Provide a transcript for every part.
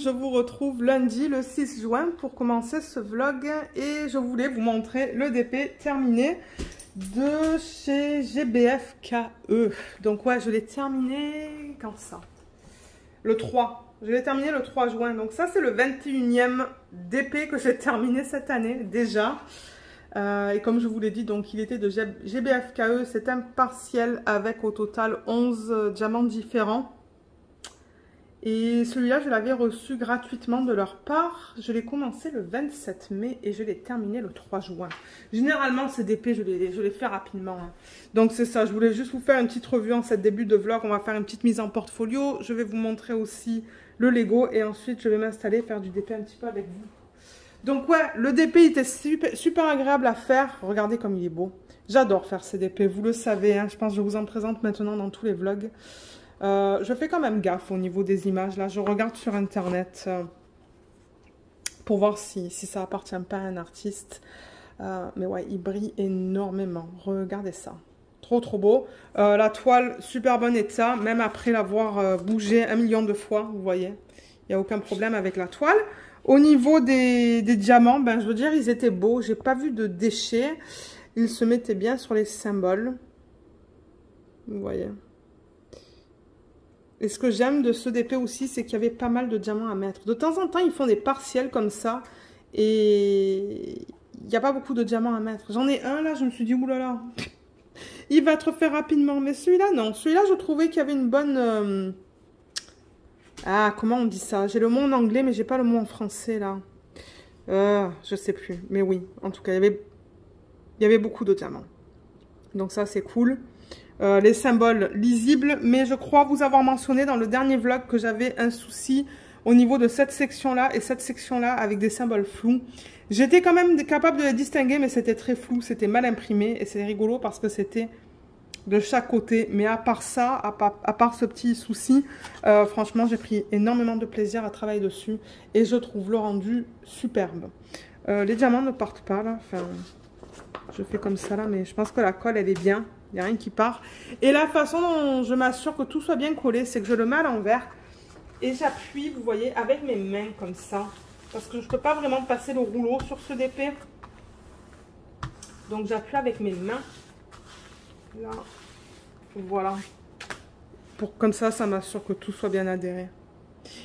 je vous retrouve lundi le 6 juin pour commencer ce vlog et je voulais vous montrer le DP terminé de chez GBFKE. Donc ouais, je l'ai terminé quand ça? Le 3. Je l'ai terminé le 3 juin. Donc ça, c'est le 21e DP que j'ai terminé cette année déjà. Et comme je vous l'ai dit, donc il était de GBFKE. C'est un partiel avec au total 11 diamants différents. Et celui-là, je l'avais reçu gratuitement de leur part. Je l'ai commencé le 27 mai et je l'ai terminé le 3 juin. Généralement, ces DP, je les fais rapidement. Hein. Donc c'est ça, je voulais juste vous faire une petite revue en cette début de vlog. On va faire une petite mise en portfolio. Je vais vous montrer aussi le Lego et ensuite je vais m'installer, faire du DP un petit peu avec vous. Donc ouais, le DP était super agréable à faire. Regardez comme il est beau. J'adore faire ces DP, vous le savez. Hein. Je pense que je vous en présente maintenant dans tous les vlogs. Je fais quand même gaffe au niveau des images. Là, je regarde sur internet pour voir si ça appartient pas à un artiste. Mais ouais, il brille énormément. Regardez ça. Trop beau. La toile, super bon état. Même après l'avoir bougé 1 million de fois, vous voyez. Il n'y a aucun problème avec la toile. Au niveau des diamants, ben, je veux dire, ils étaient beaux. J'ai pas vu de déchets. Ils se mettaient bien sur les symboles. Vous voyez. Et ce que j'aime de ce DP aussi, c'est qu'il y avait pas mal de diamants à mettre. De temps en temps, ils font des partiels comme ça. Et il n'y a pas beaucoup de diamants à mettre. J'en ai un là, je me suis dit, oulala, il va être fait rapidement. Mais celui-là, non. Celui-là, je trouvais qu'il y avait une bonne... Ah, comment on dit ça? J'ai le mot en anglais, mais j'ai pas le mot en français là. Je sais plus. Mais oui, en tout cas, il y avait beaucoup de diamants. Donc ça, c'est cool. Les symboles lisibles, mais je crois vous avoir mentionné dans le dernier vlog que j'avais un souci au niveau de cette section-là et cette section-là avec des symboles flous. J'étais quand même capable de les distinguer, mais c'était très flou, c'était mal imprimé et c'est rigolo parce que c'était de chaque côté. Mais à part ça, à part ce petit souci, franchement, j'ai pris énormément de plaisir à travailler dessus et je trouve le rendu superbe. Les diamants ne partent pas là, enfin, je fais comme ça là, mais je pense que la colle, elle est bien. Il n'y a rien qui part. Et la façon dont je m'assure que tout soit bien collé, c'est que je le mets à l'envers. Et j'appuie, vous voyez, avec mes mains comme ça. Parce que je ne peux pas vraiment passer le rouleau sur ce DP. Donc j'appuie avec mes mains. Là. Voilà. Comme ça, ça m'assure que tout soit bien adhéré.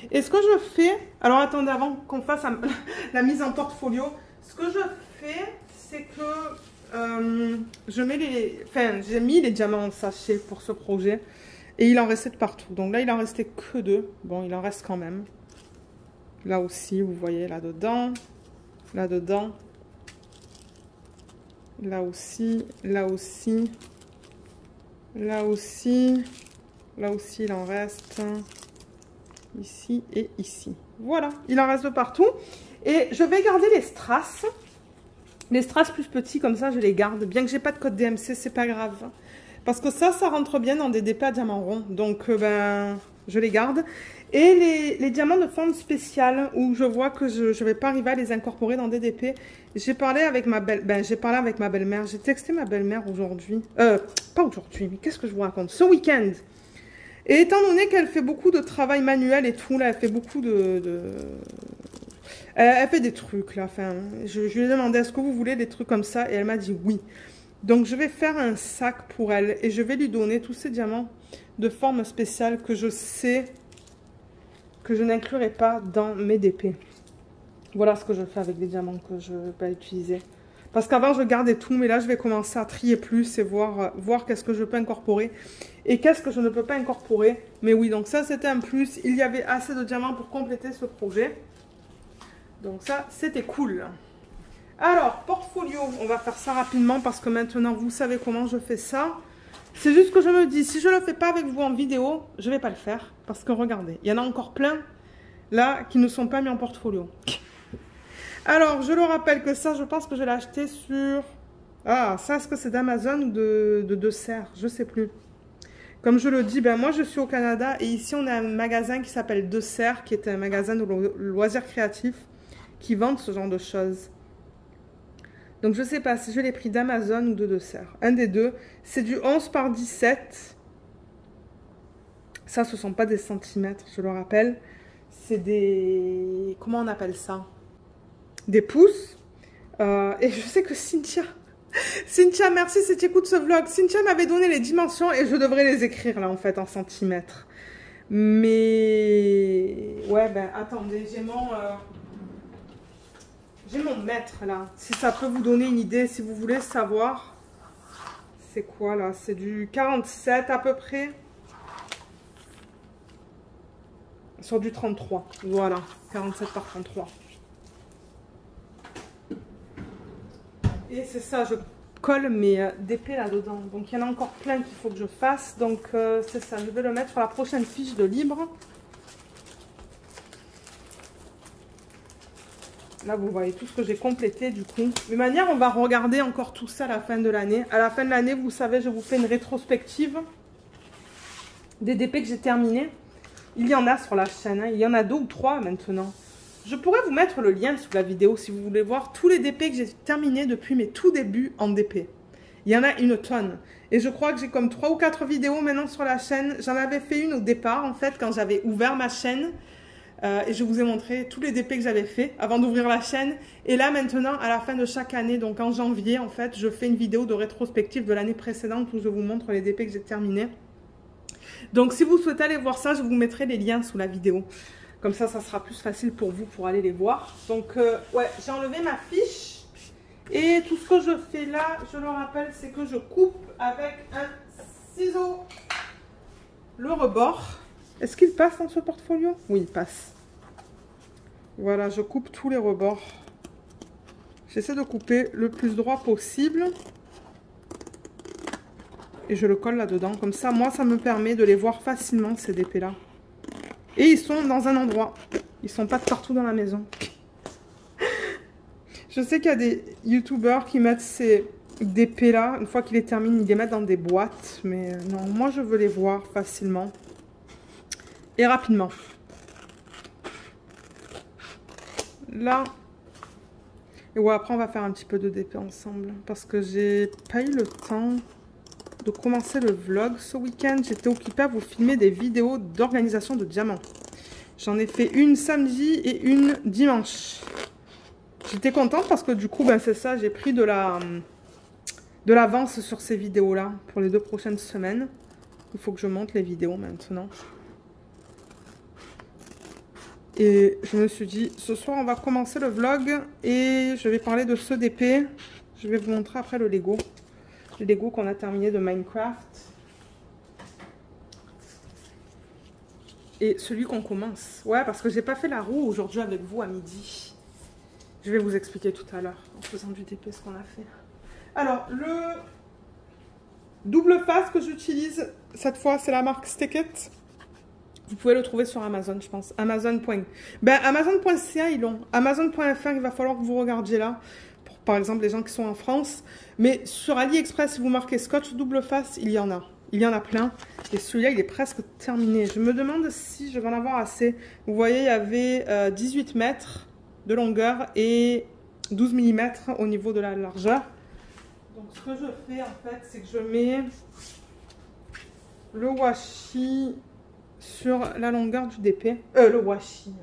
Et ce que je fais... Alors attendez, avant qu'on fasse la mise en portfolio. Ce que je fais, c'est que... je mets j'ai mis les diamants en sachet pour ce projet et il en restait de partout. Donc là, il en restait que 2. Bon, il en reste quand même. Là aussi, vous voyez, là-dedans, là-dedans, là aussi, là aussi, là aussi, là aussi, il en reste ici et ici. Voilà, il en reste de partout. Et je vais garder les strass. Les strass plus petits, comme ça, je les garde. Bien que j'ai pas de code DMC, c'est pas grave. Parce que ça rentre bien dans des DP à diamants ronds. Donc, ben, je les garde. Et les diamants de forme spéciale, où je vois que je vais pas arriver à les incorporer dans des DP. J'ai parlé avec ma belle-mère. J'ai texté ma belle-mère aujourd'hui. Pas aujourd'hui, mais qu'est-ce que je vous raconte? Ce week-end. Et étant donné qu'elle fait beaucoup de travail manuel et tout, là, elle fait beaucoup elle fait des trucs là, enfin, je lui ai demandé est-ce que vous voulez des trucs comme ça et elle m'a dit oui. Donc je vais faire un sac pour elle et je vais lui donner tous ces diamants de forme spéciale que je sais que je n'inclurai pas dans mes DP. Voilà ce que je fais avec les diamants que je vais pas utiliser. Parce qu'avant je gardais tout, mais là je vais commencer à trier plus et voir qu'est-ce que je peux incorporer et qu'est-ce que je ne peux pas incorporer. Mais oui, donc ça c'était un plus, il y avait assez de diamants pour compléter ce projet. Donc ça, c'était cool. Alors, portfolio, on va faire ça rapidement parce que maintenant, vous savez comment je fais ça. C'est juste que je me dis, si je ne le fais pas avec vous en vidéo, je ne vais pas le faire. Parce que regardez, il y en a encore plein, là, qui ne sont pas mis en portfolio. Alors, je le rappelle que ça, je pense que je l'ai acheté sur... Ah, ça, est-ce que c'est d'Amazon ou de Serre? Je ne sais plus. Comme je le dis, ben moi, je suis au Canada et ici, on a un magasin qui s'appelle De Serre, qui est un magasin de loisirs créatifs, qui vendent ce genre de choses. Donc je sais pas si je l'ai pris d'Amazon ou de Serre. Un des deux. C'est du 11 par 17. Ça, ce sont pas des centimètres, je le rappelle. C'est des... Comment on appelle ça? Des pouces. Et je sais que Cynthia, merci si tu écoutes ce vlog. Cynthia m'avait donné les dimensions et je devrais les écrire là en fait en centimètres. Mais ouais, ben attendez, j'ai mon mètre là. Si ça peut vous donner une idée, si vous voulez savoir. C'est quoi là? C'est du 47 à peu près. Sur du 33. Voilà, 47 par 33. Et c'est ça, je colle mes DP là-dedans. Donc, il y en a encore plein qu'il faut que je fasse. Donc, c'est ça, je vais le mettre sur la prochaine fiche de libre. Là, vous voyez tout ce que j'ai complété du coup. De manière, on va regarder encore tout ça à la fin de l'année. À la fin de l'année, vous savez, je vous fais une rétrospective des DP que j'ai terminés. Il y en a sur la chaîne, hein. Il y en a 2 ou 3 maintenant. Je pourrais vous mettre le lien sous la vidéo si vous voulez voir tous les DP que j'ai terminés depuis mes tout débuts en DP. Il y en a une tonne. Et je crois que j'ai comme 3 ou 4 vidéos maintenant sur la chaîne. J'en avais fait une au départ, en fait, quand j'avais ouvert ma chaîne. Et je vous ai montré tous les DP que j'avais fait avant d'ouvrir la chaîne. Et là, maintenant, à la fin de chaque année, donc en janvier, en fait, je fais une vidéo de rétrospective de l'année précédente où je vous montre les DP que j'ai terminés. Donc, si vous souhaitez aller voir ça, je vous mettrai les liens sous la vidéo. Comme ça, ça sera plus facile pour vous pour aller les voir. Donc, ouais, j'ai enlevé ma fiche. Et tout ce que je fais là, je le rappelle, c'est que je coupe avec un ciseau le rebord. Est-ce qu'il passe dans ce portfolio? Oui, il passe. Voilà, je coupe tous les rebords. J'essaie de couper le plus droit possible. Et je le colle là-dedans. Comme ça, moi, ça me permet de les voir facilement, ces DP-là. Et ils sont dans un endroit. Ils sont pas de partout dans la maison. Je sais qu'il y a des youtubeurs qui mettent ces DP-là. Une fois qu'ils les terminent, ils les mettent dans des boîtes. Mais non, moi, je veux les voir facilement. Et rapidement. Là. Et ouais, après, on va faire un petit peu de DP ensemble. Parce que j'ai pas eu le temps de commencer le vlog ce week-end. J'étais occupée à vous filmer des vidéos d'organisation de diamants. J'en ai fait une samedi et une dimanche. J'étais contente parce que du coup, ben c'est ça, j'ai pris de l'avance sur ces vidéos-là pour les 2 prochaines semaines. Il faut que je monte les vidéos maintenant. Et je me suis dit, ce soir, on va commencer le vlog et je vais parler de ce DP. Je vais vous montrer après le Lego. Le Lego qu'on a terminé de Minecraft. Et celui qu'on commence. Ouais, parce que j'ai pas fait la roue aujourd'hui avec vous à midi. Je vais vous expliquer tout à l'heure, en faisant du DP, ce qu'on a fait. Alors, le double face que j'utilise, cette fois, c'est la marque Stickit. Vous pouvez le trouver sur Amazon, je pense. Amazon.ca, ils l'ont. Amazon.fr, il va falloir que vous regardiez là. Pour, par exemple, les gens qui sont en France. Mais sur AliExpress, si vous marquez Scotch double face, il y en a. Il y en a plein. Et celui-là, il est presque terminé. Je me demande si je vais en avoir assez. Vous voyez, il y avait 18 mètres de longueur et 12 mm au niveau de la largeur. Donc, ce que je fais, en fait, c'est que je mets le washi sur la longueur du DP. Le washi.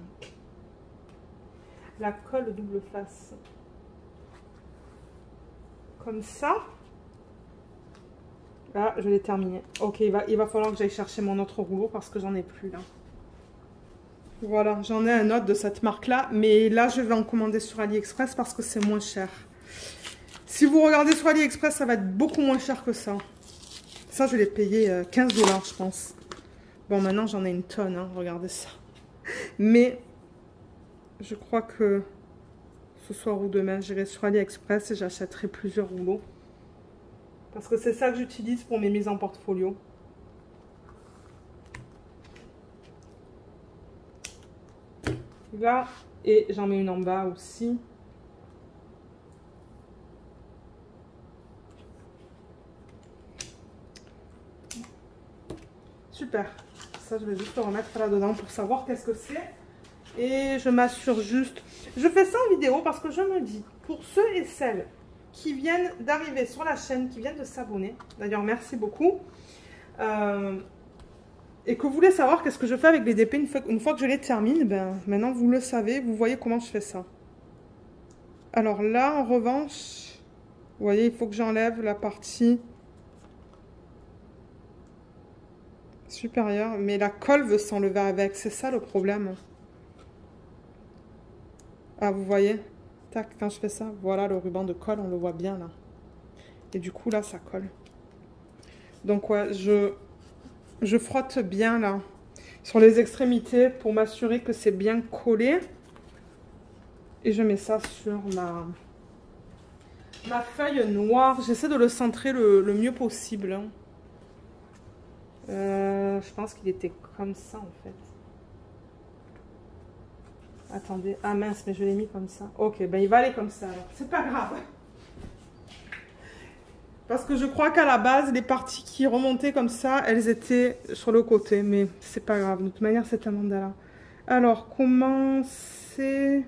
La colle double face. Comme ça. Là, je l'ai terminé. Ok, il va falloir que j'aille chercher mon autre rouleau parce que j'en ai plus là. Voilà, j'en ai un autre de cette marque-là. Mais là, je vais en commander sur AliExpress parce que c'est moins cher. Si vous regardez sur AliExpress, ça va être beaucoup moins cher que ça. Ça, je l'ai payé 15 $, je pense. Bon, maintenant, j'en ai une tonne, hein, regardez ça. Mais, je crois que ce soir ou demain, j'irai sur AliExpress et j'achèterai plusieurs rouleaux. Parce que c'est ça que j'utilise pour mes mises en portfolio. Là, et j'en mets une en bas aussi. Super. Ça, je vais juste le remettre là-dedans pour savoir qu'est-ce que c'est. Et je m'assure juste... Je fais ça en vidéo parce que je me dis, pour ceux et celles qui viennent d'arriver sur la chaîne, qui viennent de s'abonner, d'ailleurs, merci beaucoup. et que vous voulez savoir qu'est-ce que je fais avec les DP une fois que je les termine, ben, maintenant vous le savez, vous voyez comment je fais ça. Alors là, en revanche, vous voyez, il faut que j'enlève la partie supérieure, mais la colle veut s'enlever avec, c'est ça le problème. Ah, vous voyez, tac, quand je fais ça, voilà le ruban de colle, on le voit bien là. Et du coup, là, ça colle. Donc, ouais, je frotte bien là, sur les extrémités pour m'assurer que c'est bien collé. Et je mets ça sur ma feuille noire. J'essaie de le centrer le mieux possible. Hein. Je pense qu'il était comme ça en fait. Attendez, ah mince, mais je l'ai mis comme ça. Ok, ben il va aller comme ça alors, c'est pas grave. Parce que je crois qu'à la base, les parties qui remontaient comme ça, elles étaient sur le côté. Mais c'est pas grave, de toute manière, c'est un mandala. Alors, comment c'est...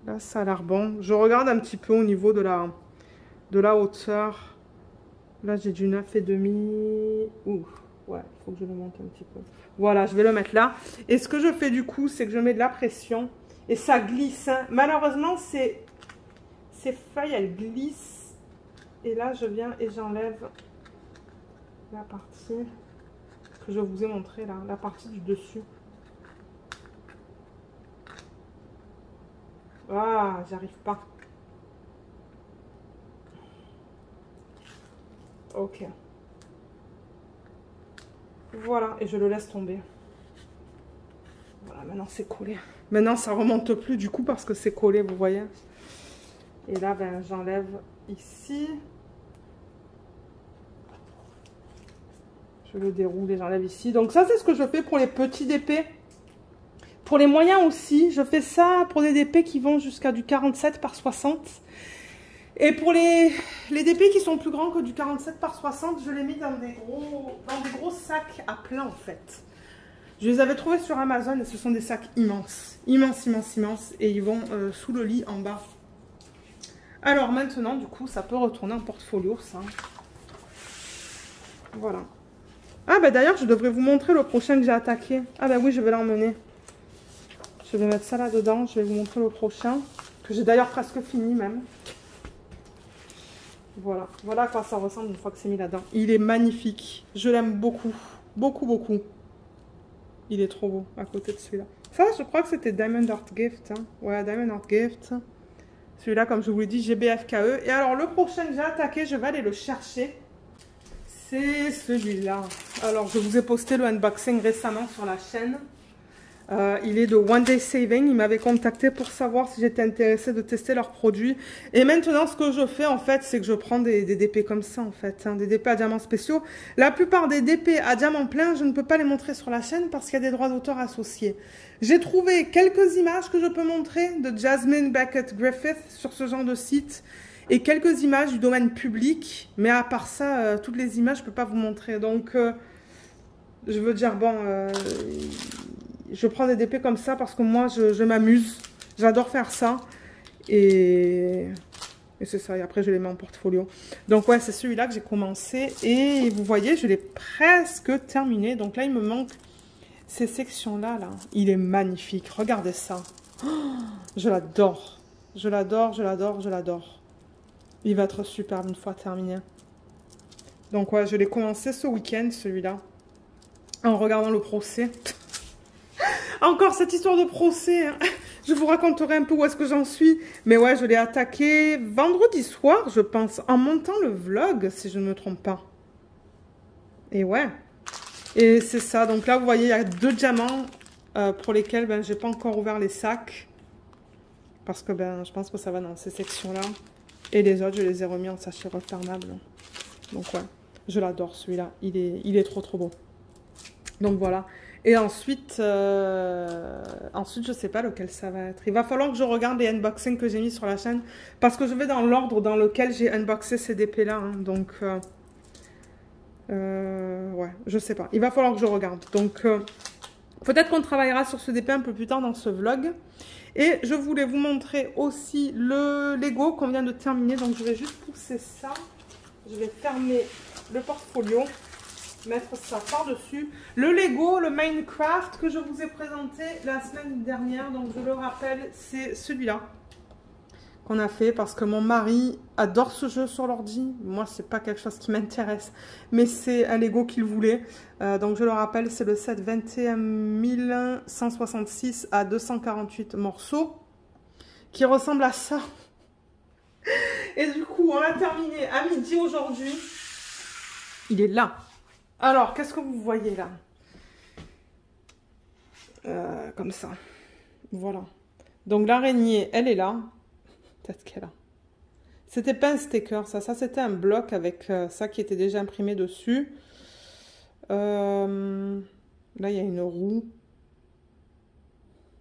Là, ça a l'air bon. Je regarde un petit peu au niveau de la hauteur. Là, j'ai du 9,5. Ouh, ouais, il faut que je le monte un petit peu. Voilà, je vais le mettre là. Et ce que je fais du coup, c'est que je mets de la pression. Et ça glisse. Hein. Malheureusement, ces feuilles, elles glissent. Et là, je viens et j'enlève la partie que je vous ai montré là. La partie du dessus. Ah, j'arrive pas. Ok. Voilà, et je le laisse tomber. Voilà, maintenant c'est collé. Maintenant, ça remonte plus du coup parce que c'est collé, vous voyez. Et là, ben, j'enlève ici. Je le déroule et j'enlève ici. Donc ça, c'est ce que je fais pour les petits DP. Pour les moyens aussi, je fais ça pour des DP qui vont jusqu'à du 47 par 60. Et pour les DP qui sont plus grands que du 47 par 60, je les mets dans des gros sacs à plein en fait. Je les avais trouvés sur Amazon et ce sont des sacs immenses. Immenses, immenses, immenses. Et ils vont sous le lit en bas. Alors maintenant, du coup, ça peut retourner en portfolio, ça. Voilà. Ah bah d'ailleurs, je devrais vous montrer le prochain que j'ai attaqué. Ah bah oui, je vais l'emmener. Je vais mettre ça là-dedans. Je vais vous montrer le prochain. Que j'ai d'ailleurs presque fini même. Voilà. Voilà à quoi ça ressemble une fois que c'est mis là-dedans. Il est magnifique. Je l'aime beaucoup. Beaucoup, beaucoup. Il est trop beau à côté de celui-là. Ça, je crois que c'était Diamond Art Gift. Hein. Ouais, Diamond Art Gift. Celui-là, comme je vous l'ai dit, GBFKE. Et alors, le prochain que j'ai attaqué, je vais aller le chercher. C'est celui-là. Alors, je vous ai posté le unboxing récemment sur la chaîne. Il est de One Day Saving. Il m'avait contacté pour savoir si j'étais intéressée de tester leurs produits. Et maintenant, ce que je fais, en fait, c'est que je prends des DP comme ça, en fait. Hein, des DP à diamants spéciaux. La plupart des DP à diamants pleins, je ne peux pas les montrer sur la chaîne parce qu'il y a des droits d'auteur associés. J'ai trouvé quelques images que je peux montrer de Jasmine Beckett Griffith sur ce genre de site. Et quelques images du domaine public. Mais à part ça, toutes les images, je ne peux pas vous montrer. Donc, je veux dire, bon... je prends des DP comme ça parce que moi, je m'amuse. J'adore faire ça. Et c'est ça. Et après, je les mets en portfolio. Donc, ouais, c'est celui-là que j'ai commencé. Et vous voyez, je l'ai presque terminé. Donc là, il me manque ces sections-là. Là. Il est magnifique. Regardez ça. Oh, je l'adore. Je l'adore, je l'adore, je l'adore. Il va être superbe une fois terminé. Donc, ouais, je l'ai commencé ce week-end, celui-là. En regardant le procès. Encore cette histoire de procès. Hein. Je vous raconterai un peu où est-ce que j'en suis. Mais ouais, je l'ai attaqué vendredi soir, je pense, en montant le vlog, si je ne me trompe pas. Et ouais. Et c'est ça. Donc là, vous voyez, il y a 2 diamants pour lesquels ben, je n'ai pas encore ouvert les sacs. Parce que ben, je pense que ça va dans ces sections-là. Et les autres, je les ai remis en sachet refermable. Donc ouais, je l'adore celui-là. Il est trop trop beau. Donc voilà. Et ensuite, je sais pas lequel ça va être. Il va falloir que je regarde les unboxings que j'ai mis sur la chaîne. Parce que je vais dans l'ordre dans lequel j'ai unboxé ces DP-là. Hein, donc, ouais, je sais pas. Il va falloir que je regarde. Donc, peut-être qu'on travaillera sur ce DP un peu plus tard dans ce vlog. Et je voulais vous montrer aussi le Lego qu'on vient de terminer. Donc, je vais juste pousser ça. Je vais fermer le portfolio. mettre ça par-dessus. Le Lego, le Minecraft que je vous ai présenté la semaine dernière, donc je le rappelle, c'est celui-là qu'on a fait parce que mon mari adore ce jeu sur l'ordi. Moi, c'est pas quelque chose qui m'intéresse, mais c'est un Lego qu'il voulait. Donc je le rappelle, c'est le set 21 166 à 248 morceaux qui ressemble à ça. Et du coup, on a terminé à midi aujourd'hui. Il est là. Alors, qu'est-ce que vous voyez là? Comme ça. Voilà. Donc l'araignée, elle est là. Peut-être qu'elle a. C'était pas un sticker, ça. Ça, c'était un bloc avec ça qui était déjà imprimé dessus. Là, il y a une roue.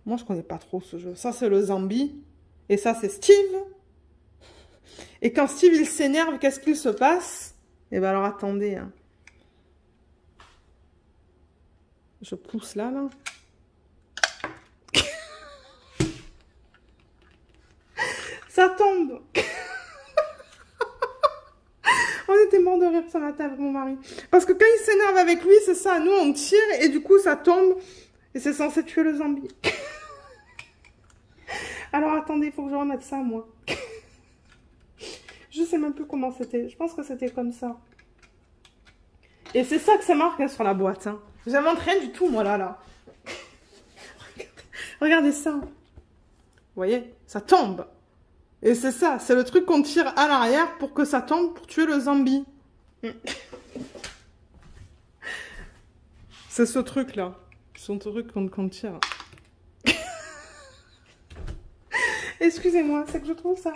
Moi, je connais pas trop ce jeu. Ça, c'est le zombie. Et ça, c'est Steve. Et quand Steve, il s'énerve, qu'est-ce qu'il se passe? Eh bien, alors, attendez. Hein. Je pousse là. Ça tombe. On était mort de rire ce matin avec mon mari. Parce que quand il s'énerve avec lui, c'est ça. Nous, on tire et du coup, ça tombe. Et c'est censé tuer le zombie. Alors, attendez, il faut que je remette ça, moi. Je sais même plus comment c'était. Je pense que c'était comme ça. Et c'est ça que ça marque hein, sur la boîte. Hein. J'invente rien du tout, moi, là. Regardez ça. Vous voyez? Ça tombe. Et c'est ça. C'est le truc qu'on tire à l'arrière pour que ça tombe pour tuer le zombie. C'est ce truc-là. Son truc qu'on tire. Excusez-moi, c'est que je trouve ça...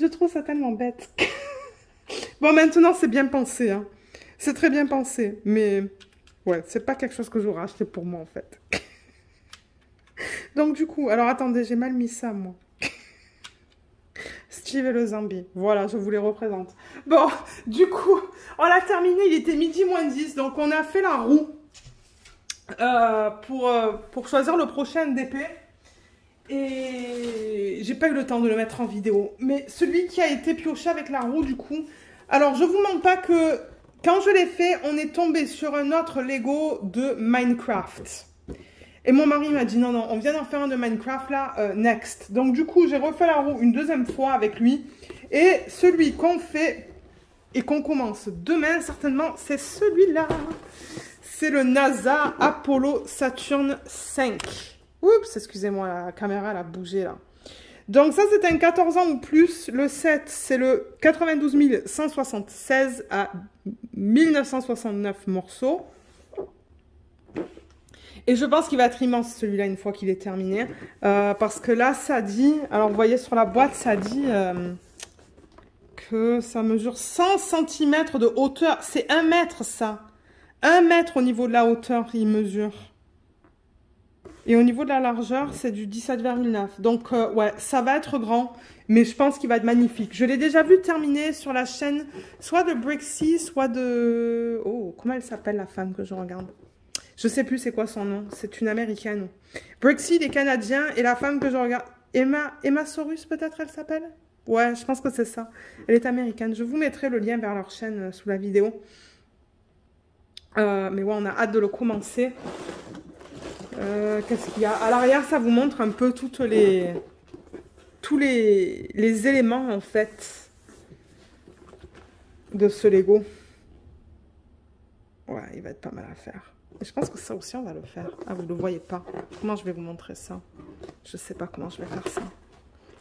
Je trouve ça tellement bête. Bon, maintenant, c'est bien pensé. Hein. C'est très bien pensé. Mais, ouais, c'est pas quelque chose que j'aurais acheté pour moi, en fait. Donc, du coup... Alors, attendez, j'ai mal mis ça, moi. Steve et le zombie. Voilà, je vous les représente. Bon, du coup, on a terminé. Il était midi moins 10. Donc, on a fait la roue pour choisir le prochain DP. Et j'ai pas eu le temps de le mettre en vidéo. Mais celui qui a été pioché avec la roue, du coup... Alors, je vous mens pas que quand je l'ai fait, on est tombé sur un autre Lego de Minecraft. Et mon mari m'a dit, non, non, on vient d'en faire un de Minecraft, là, next. Donc, du coup, j'ai refait la roue une deuxième fois avec lui. Et celui qu'on fait et qu'on commence demain, certainement, c'est celui-là. C'est le NASA Apollo Saturn 5. Oups, excusez-moi, la caméra elle a bougé là. Donc ça, c'est un 14 ans ou plus. Le 7, c'est le 92 176 à 1969 morceaux. Et je pense qu'il va être immense celui-là une fois qu'il est terminé. Parce que là, ça dit... Alors, vous voyez sur la boîte, ça dit que ça mesure 100 cm de hauteur. C'est 1 mètre, ça. 1 mètre au niveau de la hauteur, il mesure. Et au niveau de la largeur, c'est du 17,9. Donc, ouais, ça va être grand. Mais je pense qu'il va être magnifique. Je l'ai déjà vu terminer sur la chaîne, soit de Brixie, soit de... Oh, comment elle s'appelle, la femme que je regarde? Je sais plus c'est quoi son nom. C'est une américaine. Brixie, des Canadiens. Et la femme que je regarde... Emma Saurus, peut-être, elle s'appelle? Ouais, je pense que c'est ça. Elle est américaine. Je vous mettrai le lien vers leur chaîne sous la vidéo. Mais ouais, on a hâte de le commencer. Qu'est-ce qu'il y a? À l'arrière, ça vous montre un peu tous les éléments, en fait, de ce Lego. Ouais, il va être pas mal à faire. Et je pense que ça aussi, on va le faire. Ah, vous ne le voyez pas. Comment je vais vous montrer ça? Je sais pas comment je vais faire ça.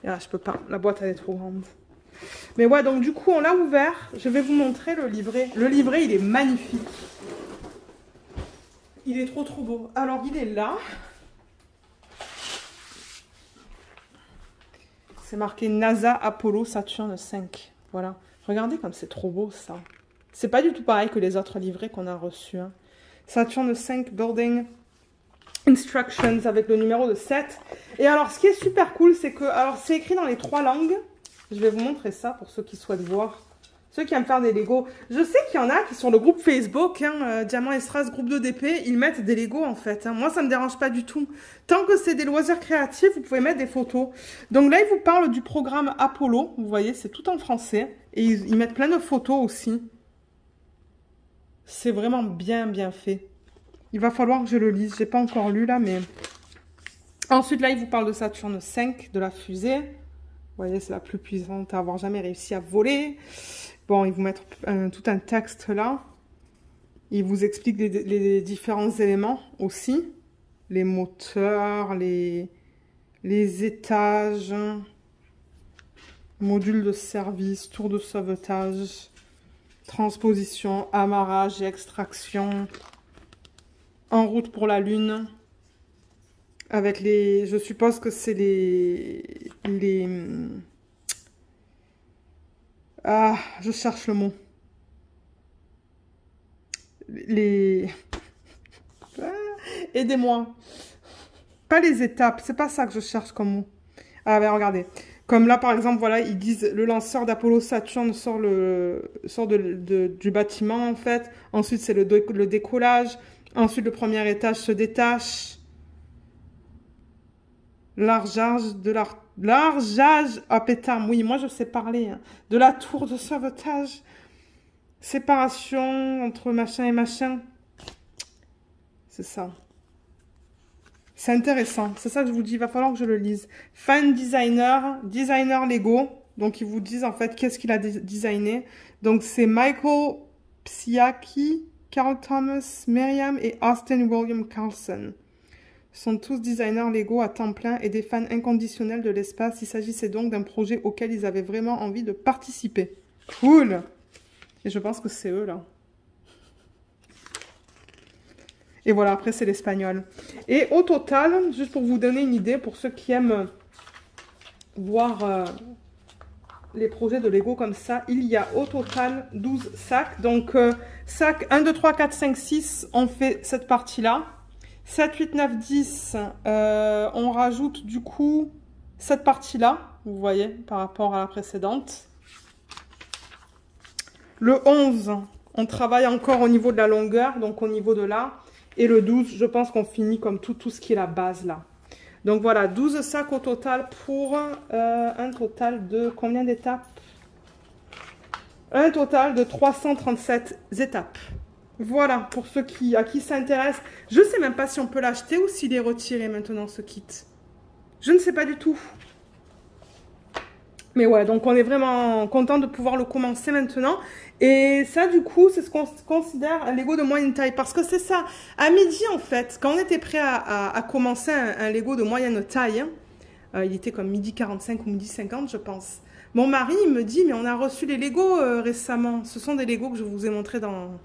Et là, je peux pas. La boîte, elle est trop grande. Mais ouais, donc du coup, on l'a ouvert. Je vais vous montrer le livret. Le livret, il est magnifique. Il est trop trop beau. Alors, il est là. C'est marqué NASA Apollo Saturn 5. Voilà. Regardez comme c'est trop beau, ça. C'est pas du tout pareil que les autres livrets qu'on a reçus. Hein. Saturn 5 Building Instructions avec le numéro de 7. Et alors, ce qui est super cool, c'est que... Alors, c'est écrit dans les 3 langues. Je vais vous montrer ça pour ceux qui souhaitent voir. Ceux qui aiment faire des Lego. Je sais qu'il y en a qui sur le groupe Facebook, hein, Diamant et Strass, groupe de DP, ils mettent des Lego en fait. Hein. Moi, ça ne me dérange pas du tout. Tant que c'est des loisirs créatifs, vous pouvez mettre des photos. Donc là, ils vous parlent du programme Apollo. Vous voyez, c'est tout en français. Et ils mettent plein de photos aussi. C'est vraiment bien fait. Il va falloir que je le lise. J'ai pas encore lu là, mais... Ensuite, là, il vous parle de Saturne 5, de la fusée. Vous voyez, c'est la plus puissante à avoir jamais réussi à voler. Bon, ils vous mettent tout un texte là. Il vous explique les différents éléments aussi. Les moteurs, les étages, module de service, tour de sauvetage, transposition, amarrage et extraction, en route pour la Lune, avec les... Je suppose que c'est Ah, je cherche le mot. Aidez-moi. Pas les étapes, c'est pas ça que je cherche comme mot. Ah ben regardez. Comme là par exemple, voilà, ils disent le lanceur d'Apollo Saturne sort du bâtiment en fait. Ensuite c'est le décollage. Ensuite le premier étage se détache. Largage à pétard. Oui, moi je sais parler. Hein. De la tour de sauvetage. Séparation entre machin et machin. C'est ça. C'est intéressant. C'est ça que je vous dis. Il va falloir que je le lise. Fan designer. Designer Lego. Donc, ils vous disent en fait qu'est-ce qu'il a designé. Donc, c'est Michael Psiaki, Carl Thomas, Miriam et Austin William Carlson. Ce sont tous designers Lego à temps plein et des fans inconditionnels de l'espace. Il s'agissait donc d'un projet auquel ils avaient vraiment envie de participer. Cool! Et je pense que c'est eux, là. Et voilà, après, c'est l'espagnol. Et au total, juste pour vous donner une idée, pour ceux qui aiment voir les projets de Lego comme ça, il y a au total 12 sacs. Donc, sac 1, 2, 3, 4, 5, 6, on fait cette partie-là. 7, 8, 9, 10, on rajoute du coup cette partie-là, vous voyez, par rapport à la précédente. Le 11, on travaille encore au niveau de la longueur, donc au niveau de là. Et le 12, je pense qu'on finit comme tout ce qui est la base là. Donc voilà, 12 sacs au total pour un total de combien d'étapes? Un total de 337 étapes. Voilà, pour ceux à qui ça intéresse. Je ne sais même pas si on peut l'acheter ou s'il est retiré maintenant ce kit. Je ne sais pas du tout. Mais ouais, donc on est vraiment content de pouvoir le commencer maintenant. Et ça, du coup, c'est ce qu'on considère un Lego de moyenne taille. Parce que c'est ça, à midi, en fait, quand on était prêt à commencer un Lego de moyenne taille, hein, il était comme midi 45 ou midi 50, je pense. Mon mari, il me dit, mais on a reçu les Lego récemment. Ce sont des Lego que je vous ai montrés dans,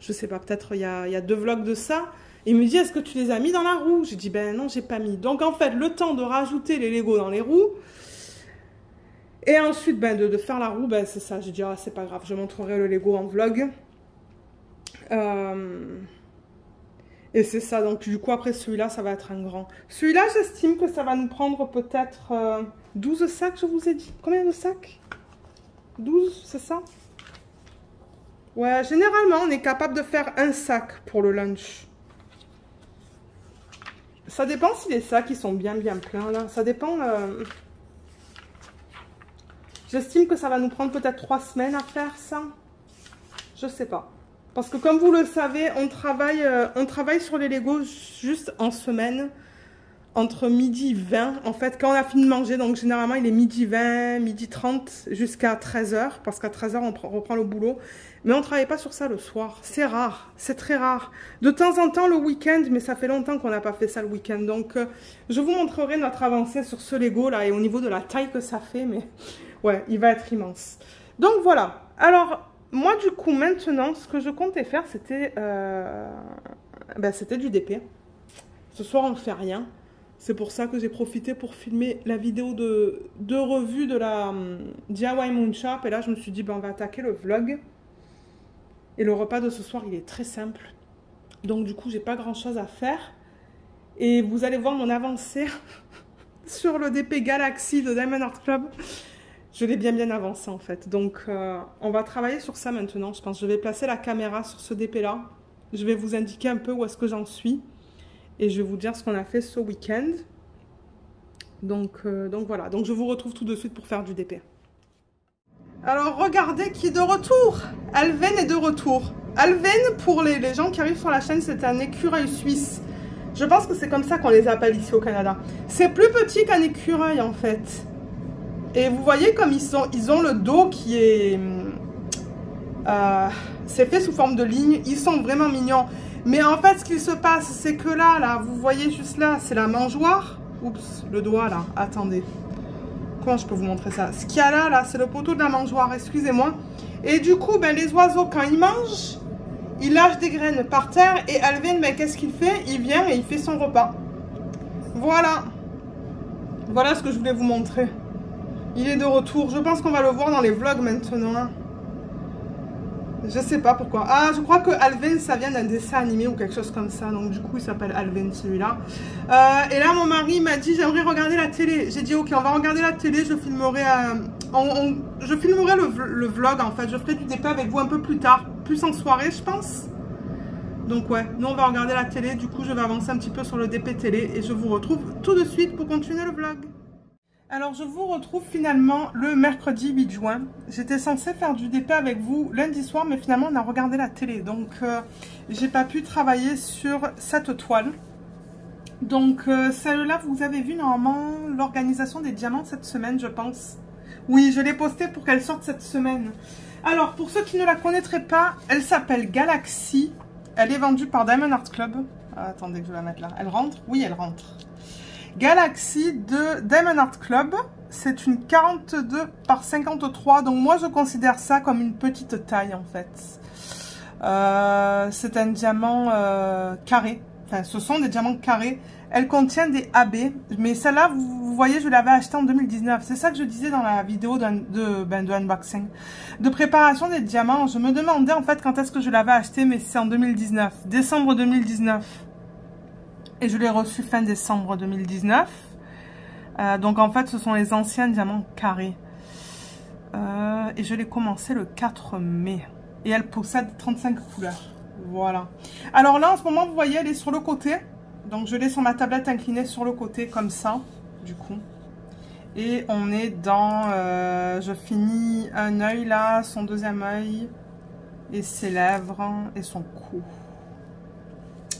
je sais pas, peut-être il y a 2 vlogs de ça. Il me dit, est-ce que tu les as mis dans la roue? J'ai dit, ben non, j'ai pas mis. Donc, en fait, le temps de rajouter les Lego dans les roues, et ensuite, ben, de faire la roue, ben, c'est ça. J'ai dit, ah, c'est pas grave, je montrerai le Lego en vlog. Et c'est ça, donc du coup, après celui-là, ça va être un grand. Celui-là, j'estime que ça va nous prendre peut-être 12 sacs, je vous ai dit. Combien de sacs? 12, c'est ça? Ouais, généralement, on est capable de faire un sac pour le lunch. Ça dépend si les sacs, ils sont bien pleins, là. Ça dépend... J'estime que ça va nous prendre peut-être 3 semaines à faire ça. Je sais pas. Parce que comme vous le savez, on travaille sur les Lego juste en semaine. Entre midi 20. En fait, quand on a fini de manger, donc généralement il est midi 20, midi 30 jusqu'à 13h. Parce qu'à 13h, on reprend le boulot. Mais on ne travaille pas sur ça le soir. C'est rare. C'est très rare. De temps en temps le week-end, mais ça fait longtemps qu'on n'a pas fait ça le week-end. Donc, je vous montrerai notre avancée sur ce Lego là et au niveau de la taille que ça fait. Mais... ouais, il va être immense. Donc voilà. Alors, moi du coup, maintenant, ce que je comptais faire, c'était du DP. Ce soir, on ne fait rien. C'est pour ça que j'ai profité pour filmer la vidéo de revue de la DIY Moon Shop. Et là, je me suis dit, ben, on va attaquer le vlog. Et le repas de ce soir, il est très simple. Donc du coup, j'ai pas grand-chose à faire. Et vous allez voir mon avancée sur le DP Galaxy de Diamond Art Club. Je l'ai bien avancé en fait. Donc on va travailler sur ça maintenant. Je pense que je vais placer la caméra sur ce DP là. Je vais vous indiquer un peu où est-ce que j'en suis. Et je vais vous dire ce qu'on a fait ce week-end. Donc voilà. Donc je vous retrouve tout de suite pour faire du DP. Alors regardez qui est de retour. Alven est de retour. Alven, pour les gens qui arrivent sur la chaîne, c'est un écureuil suisse. Je pense que c'est comme ça qu'on les appelle ici au Canada. C'est plus petit qu'un écureuil en fait. Et vous voyez comme ils ont le dos qui est... c'est fait sous forme de ligne. Ils sont vraiment mignons. Mais en fait, ce qu'il se passe, c'est que là, vous voyez juste là, c'est la mangeoire. Oups, le doigt là, attendez. Comment je peux vous montrer ça? Ce qu'il y a là, c'est le poteau de la mangeoire, excusez-moi. Et du coup, ben, les oiseaux, quand ils mangent, ils lâchent des graines par terre. Et Alvin, ben, qu'est-ce qu'il fait? Il vient et il fait son repas. Voilà. Voilà ce que je voulais vous montrer. Il est de retour. Je pense qu'on va le voir dans les vlogs maintenant. Hein. Je sais pas pourquoi. Ah, je crois que Alvin, ça vient d'un dessin animé ou quelque chose comme ça. Donc, du coup, il s'appelle Alvin, celui-là. Et là, mon mari m'a dit, j'aimerais regarder la télé. J'ai dit, ok, on va regarder la télé. Je filmerai, je filmerai le vlog, en fait. Je ferai du DP avec vous un peu plus tard. Plus en soirée, je pense. Donc, ouais, nous, on va regarder la télé. Du coup, je vais avancer un petit peu sur le DP télé. Et je vous retrouve tout de suite pour continuer le vlog. Alors, je vous retrouve finalement le mercredi 8 juin. J'étais censée faire du DP avec vous lundi soir, mais finalement, on a regardé la télé. Donc, j'ai pas pu travailler sur cette toile. Donc, celle-là, vous avez vu normalement l'organisation des diamants cette semaine, je pense. Oui, je l'ai postée pour qu'elle sorte cette semaine. Alors, pour ceux qui ne la connaîtraient pas, elle s'appelle Galaxy. Elle est vendue par Diamond Art Club. Attendez que je vais la mettre là. Elle rentre? Oui, elle rentre. Galaxy de Diamond Art Club, c'est une 42 par 53, donc moi je considère ça comme une petite taille en fait. C'est un diamant carré, enfin ce sont des diamants carrés, elle contient des AB, mais celle-là vous voyez je l'avais achetée en 2019, c'est ça que je disais dans la vidéo de unboxing, de préparation des diamants. Je me demandais en fait quand est-ce que je l'avais acheté, mais c'est en 2019, décembre 2019. Et je l'ai reçu fin décembre 2019. Donc en fait, ce sont les anciens diamants carrés. Et je l'ai commencé le 4 mai. Et elle possède 35 couleurs. Voilà. Alors là, en ce moment, vous voyez, elle est sur le côté. Donc je l'ai sur ma tablette inclinée sur le côté, comme ça, du coup. Et on est dans... je finis un œil là, son deuxième œil. Et ses lèvres et son cou.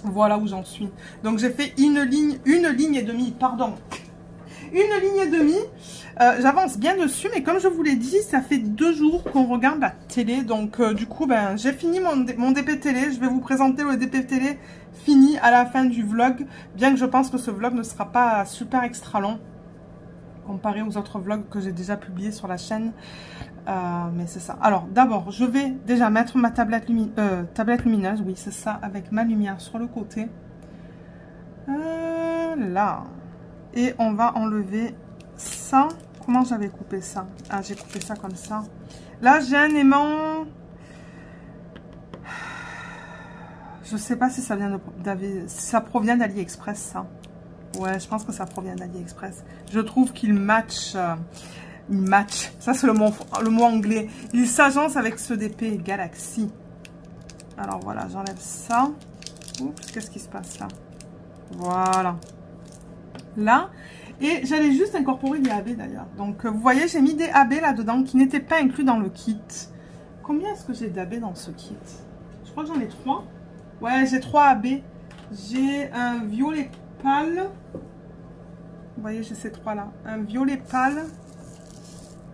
Voilà où j'en suis. Donc j'ai fait une ligne et demie, pardon. Une ligne et demie. J'avance bien dessus, mais comme je vous l'ai dit, ça fait 2 jours qu'on regarde la télé. Donc du coup, ben, j'ai fini mon DP télé. Je vais vous présenter le DP télé fini à la fin du vlog. Bien que je pense que ce vlog ne sera pas super extra long, comparé aux autres vlogs que j'ai déjà publiés sur la chaîne. Mais c'est ça. Alors d'abord je vais déjà mettre ma tablette lumineuse, oui c'est ça, avec ma lumière sur le côté, là, et on va enlever ça. Comment j'avais coupé ça? Ah, j'ai coupé ça comme ça. Là j'ai un aimant, je sais pas si ça vient si ça provient d'AliExpress, ça. Ouais, je pense que ça provient d'AliExpress. Je trouve qu'il match. Il match. Ça, c'est le mot anglais. Il s'agence avec ce DP Galaxy. Alors, voilà, j'enlève ça. Oups, qu'est-ce qui se passe là? Voilà. Là. Et j'allais juste incorporer des AB d'ailleurs. Donc, vous voyez, j'ai mis des AB là-dedans qui n'étaient pas inclus dans le kit. Combien est-ce que j'ai d'AB dans ce kit? Je crois que j'en ai 3. Ouais, j'ai 3 AB. J'ai un violet pâle. Vous voyez, j'ai ces 3 là. Un violet pâle,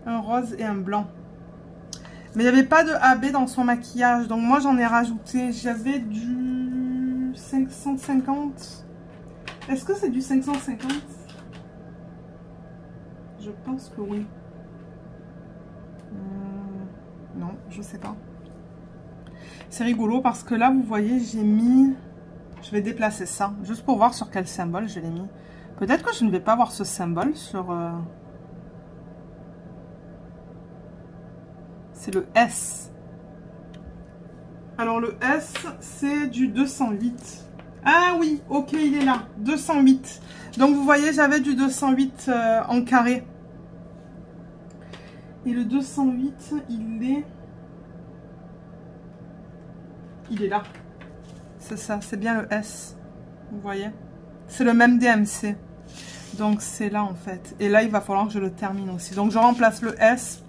un rose et un blanc. Mais il n'y avait pas de AB dans son maquillage. Donc moi, j'en ai rajouté. J'avais du 550. Est-ce que c'est du 550? Je pense que oui. Non, je sais pas. C'est rigolo parce que là, vous voyez, j'ai mis... Je vais déplacer ça, juste pour voir sur quel symbole je l'ai mis. Peut-être que je ne vais pas voir ce symbole sur... C'est le S. Alors le S, c'est du 208. Ah oui, ok, il est là. 208. Donc vous voyez, j'avais du 208 en carré. Et le 208, il est là. C'est ça, c'est bien le S. Vous voyez? C'est le même DMC. Donc c'est là en fait. Et là, il va falloir que je le termine aussi. Donc je remplace le S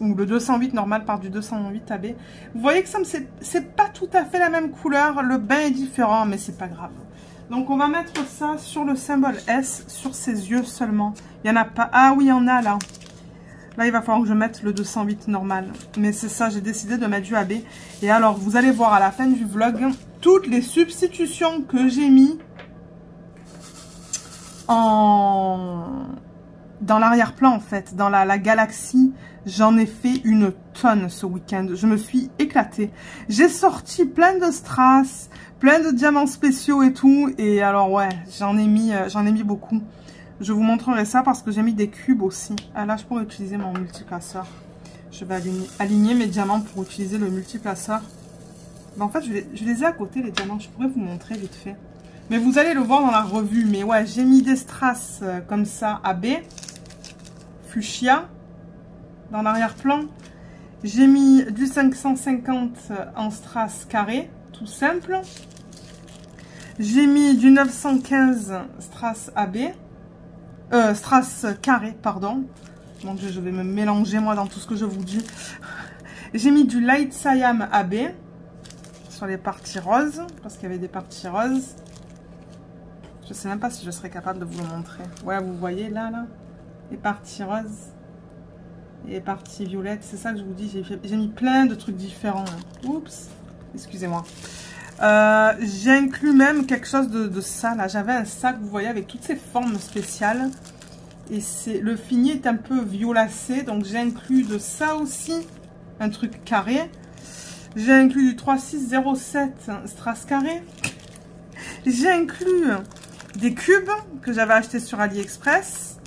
ou le 208 normal par du 208 AB. Vous voyez que ça c'est pas tout à fait la même couleur, le bain est différent, mais c'est pas grave. Donc on va mettre ça sur le symbole S, sur ses yeux seulement. Il n'y en a pas, ah oui il y en a là. Là il va falloir que je mette le 208 normal, mais c'est ça, j'ai décidé de mettre du AB. Et alors vous allez voir à la fin du vlog, toutes les substitutions que j'ai mis dans l'arrière-plan en fait, dans la galaxie, j'en ai fait une tonne ce week-end. Je me suis éclatée. J'ai sorti plein de strass, plein de diamants spéciaux et tout. Et alors ouais, j'en ai mis beaucoup. Je vous montrerai ça parce que j'ai mis des cubes aussi. Ah là, je pourrais utiliser mon multiplaceur. Je vais aligner mes diamants pour utiliser le multiplaceur. Ben, en fait, je les ai à côté les diamants. Je pourrais vous montrer vite fait. Mais vous allez le voir dans la revue. Mais ouais, j'ai mis des strass comme ça, AB. Fuchsia. Dans l'arrière-plan. J'ai mis du 550 en strass carré. Tout simple. J'ai mis du 915 strass AB. Strass carré, pardon. Mon Dieu, je vais me mélanger moi dans tout ce que je vous dis. J'ai mis du Light Siam AB. Sur les parties roses. Parce qu'il y avait des parties roses. Je sais même pas si je serais capable de vous le montrer. Ouais, vous voyez là, les parties roses et les parties violettes. C'est ça que je vous dis. J'ai mis plein de trucs différents. Oups, excusez-moi. J'ai inclus même quelque chose de ça là. J'avais un sac, vous voyez, avec toutes ces formes spéciales. Et le fini est un peu violacé. Donc j'ai inclus de ça aussi. Un truc carré. J'ai inclus du 3607 strass carré. J'ai inclus des cubes que j'avais acheté sur AliExpress.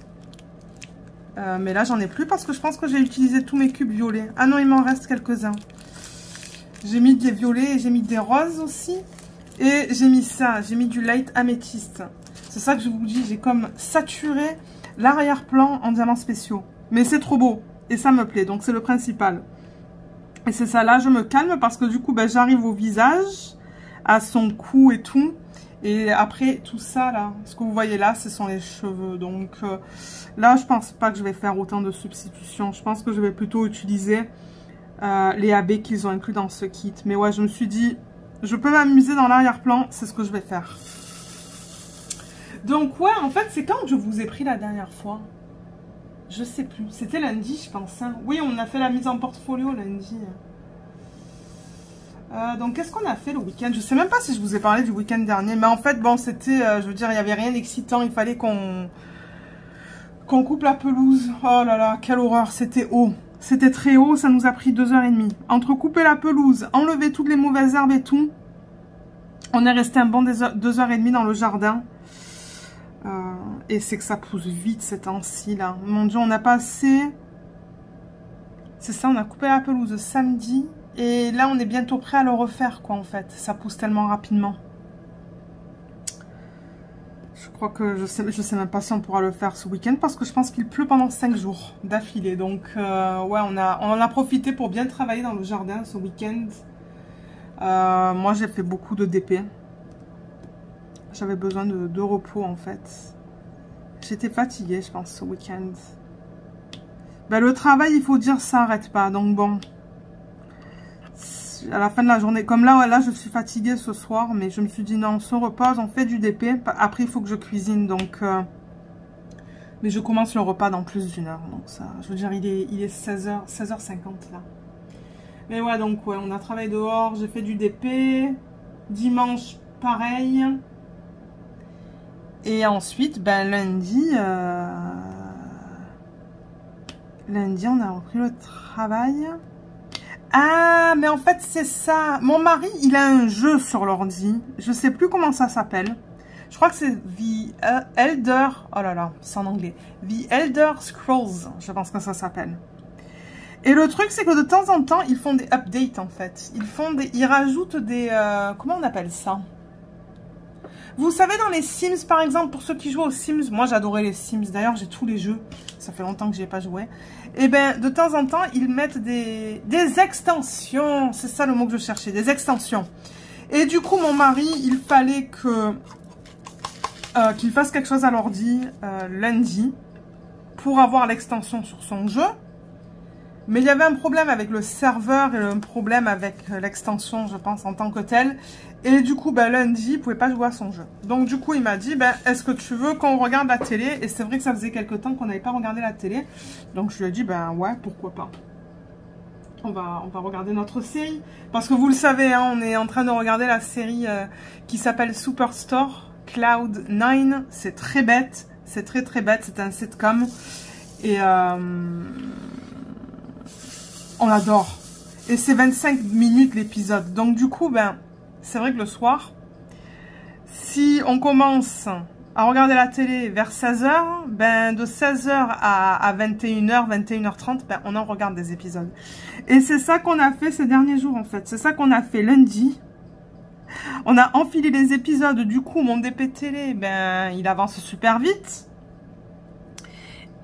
Mais là, j'en ai plus parce que je pense que j'ai utilisé tous mes cubes violets. Ah non, il m'en reste quelques-uns. J'ai mis des violets et j'ai mis des roses aussi. Et j'ai mis ça, j'ai mis du light améthyste. C'est ça que je vous dis, j'ai comme saturé l'arrière-plan en diamants spéciaux. Mais c'est trop beau et ça me plaît, donc c'est le principal. Et c'est ça, là, je me calme parce que du coup, ben, j'arrive au visage, à son cou et tout. Et après, tout ça, là, ce que vous voyez là, ce sont les cheveux. Donc là, je pense pas que je vais faire autant de substitutions. Je pense que je vais plutôt utiliser les AB qu'ils ont inclus dans ce kit. Mais ouais, je me suis dit, je peux m'amuser dans l'arrière-plan, c'est ce que je vais faire. Donc ouais, en fait, c'est quand que je vous ai pris la dernière fois? Je sais plus. C'était lundi, je pense. Hein. Oui, on a fait la mise en portfolio lundi. Donc, qu'est-ce qu'on a fait le week-end? Je sais même pas si je vous ai parlé du week-end dernier. Mais en fait, bon, c'était... je veux dire, il n'y avait rien d'excitant. Il fallait qu'on coupe la pelouse. Oh là là, quelle horreur. C'était haut. C'était très haut. Ça nous a pris 2h30. Entre couper la pelouse, enlever toutes les mauvaises herbes et tout, on est resté un bon 2h30 dans le jardin. Et c'est que ça pousse vite ces temps-ci là. Mon Dieu, on a passé... C'est ça, on a coupé la pelouse samedi. Et là, on est bientôt prêt à le refaire, quoi, en fait. Ça pousse tellement rapidement. Je crois que je sais même pas si on pourra le faire ce week-end parce que je pense qu'il pleut pendant 5 jours d'affilée. Donc, ouais, on en a profité pour bien travailler dans le jardin ce week-end. Moi, j'ai fait beaucoup de DP. J'avais besoin de repos, en fait. J'étais fatiguée, je pense, ce week-end. Ben, le travail, il faut dire, ça n'arrête pas. Donc, bon. À la fin de la journée, comme là, je suis fatiguée ce soir. Mais je me suis dit, non, on se repose, on fait du DP. Après, il faut que je cuisine. Donc, mais je commence le repas dans plus d'une heure. Donc, ça, je veux dire, il est 16h50, là. Mais ouais, donc, ouais, on a travaillé dehors. J'ai fait du DP. Dimanche, pareil. Et ensuite, ben, lundi, on a repris le travail. Ah, mais en fait, c'est ça. Mon mari, il a un jeu sur l'ordi. Je sais plus comment ça s'appelle. Je crois que c'est The Elder... Oh là là, c'est en anglais. The Elder Scrolls, je pense que ça s'appelle. Et le truc, c'est que de temps en temps, ils font des updates, en fait. Ils rajoutent des... comment on appelle ça? Vous savez, dans les Sims, par exemple, pour ceux qui jouent aux Sims, moi j'adorais les Sims, d'ailleurs j'ai tous les jeux, ça fait longtemps que j'ai pas joué. Et ben de temps en temps, ils mettent des extensions, c'est ça le mot que je cherchais, des extensions. Et du coup, mon mari, il fallait qu'il fasse quelque chose à l'ordi lundi pour avoir l'extension sur son jeu. Mais il y avait un problème avec le serveur et un problème avec l'extension, je pense, en tant que telle. Et du coup, ben, lundi, il ne pouvait pas jouer à son jeu. Donc du coup, il m'a dit, ben, est-ce que tu veux qu'on regarde la télé? Et c'est vrai que ça faisait quelques temps qu'on n'avait pas regardé la télé. Donc je lui ai dit, ben ouais, pourquoi pas. On va regarder notre série. Parce que vous le savez, hein, on est en train de regarder la série qui s'appelle Superstore, Cloud 9. C'est très bête. C'est très très bête. C'est un sitcom. Et on adore. Et c'est 25 minutes l'épisode. Donc du coup, ben, c'est vrai que le soir, si on commence à regarder la télé vers 16h, ben, de 16h à 21h, 21h30, ben, on en regarde des épisodes. Et c'est ça qu'on a fait ces derniers jours, en fait. C'est ça qu'on a fait lundi. On a enfilé les épisodes. Du coup, mon DP télé, ben, il avance super vite.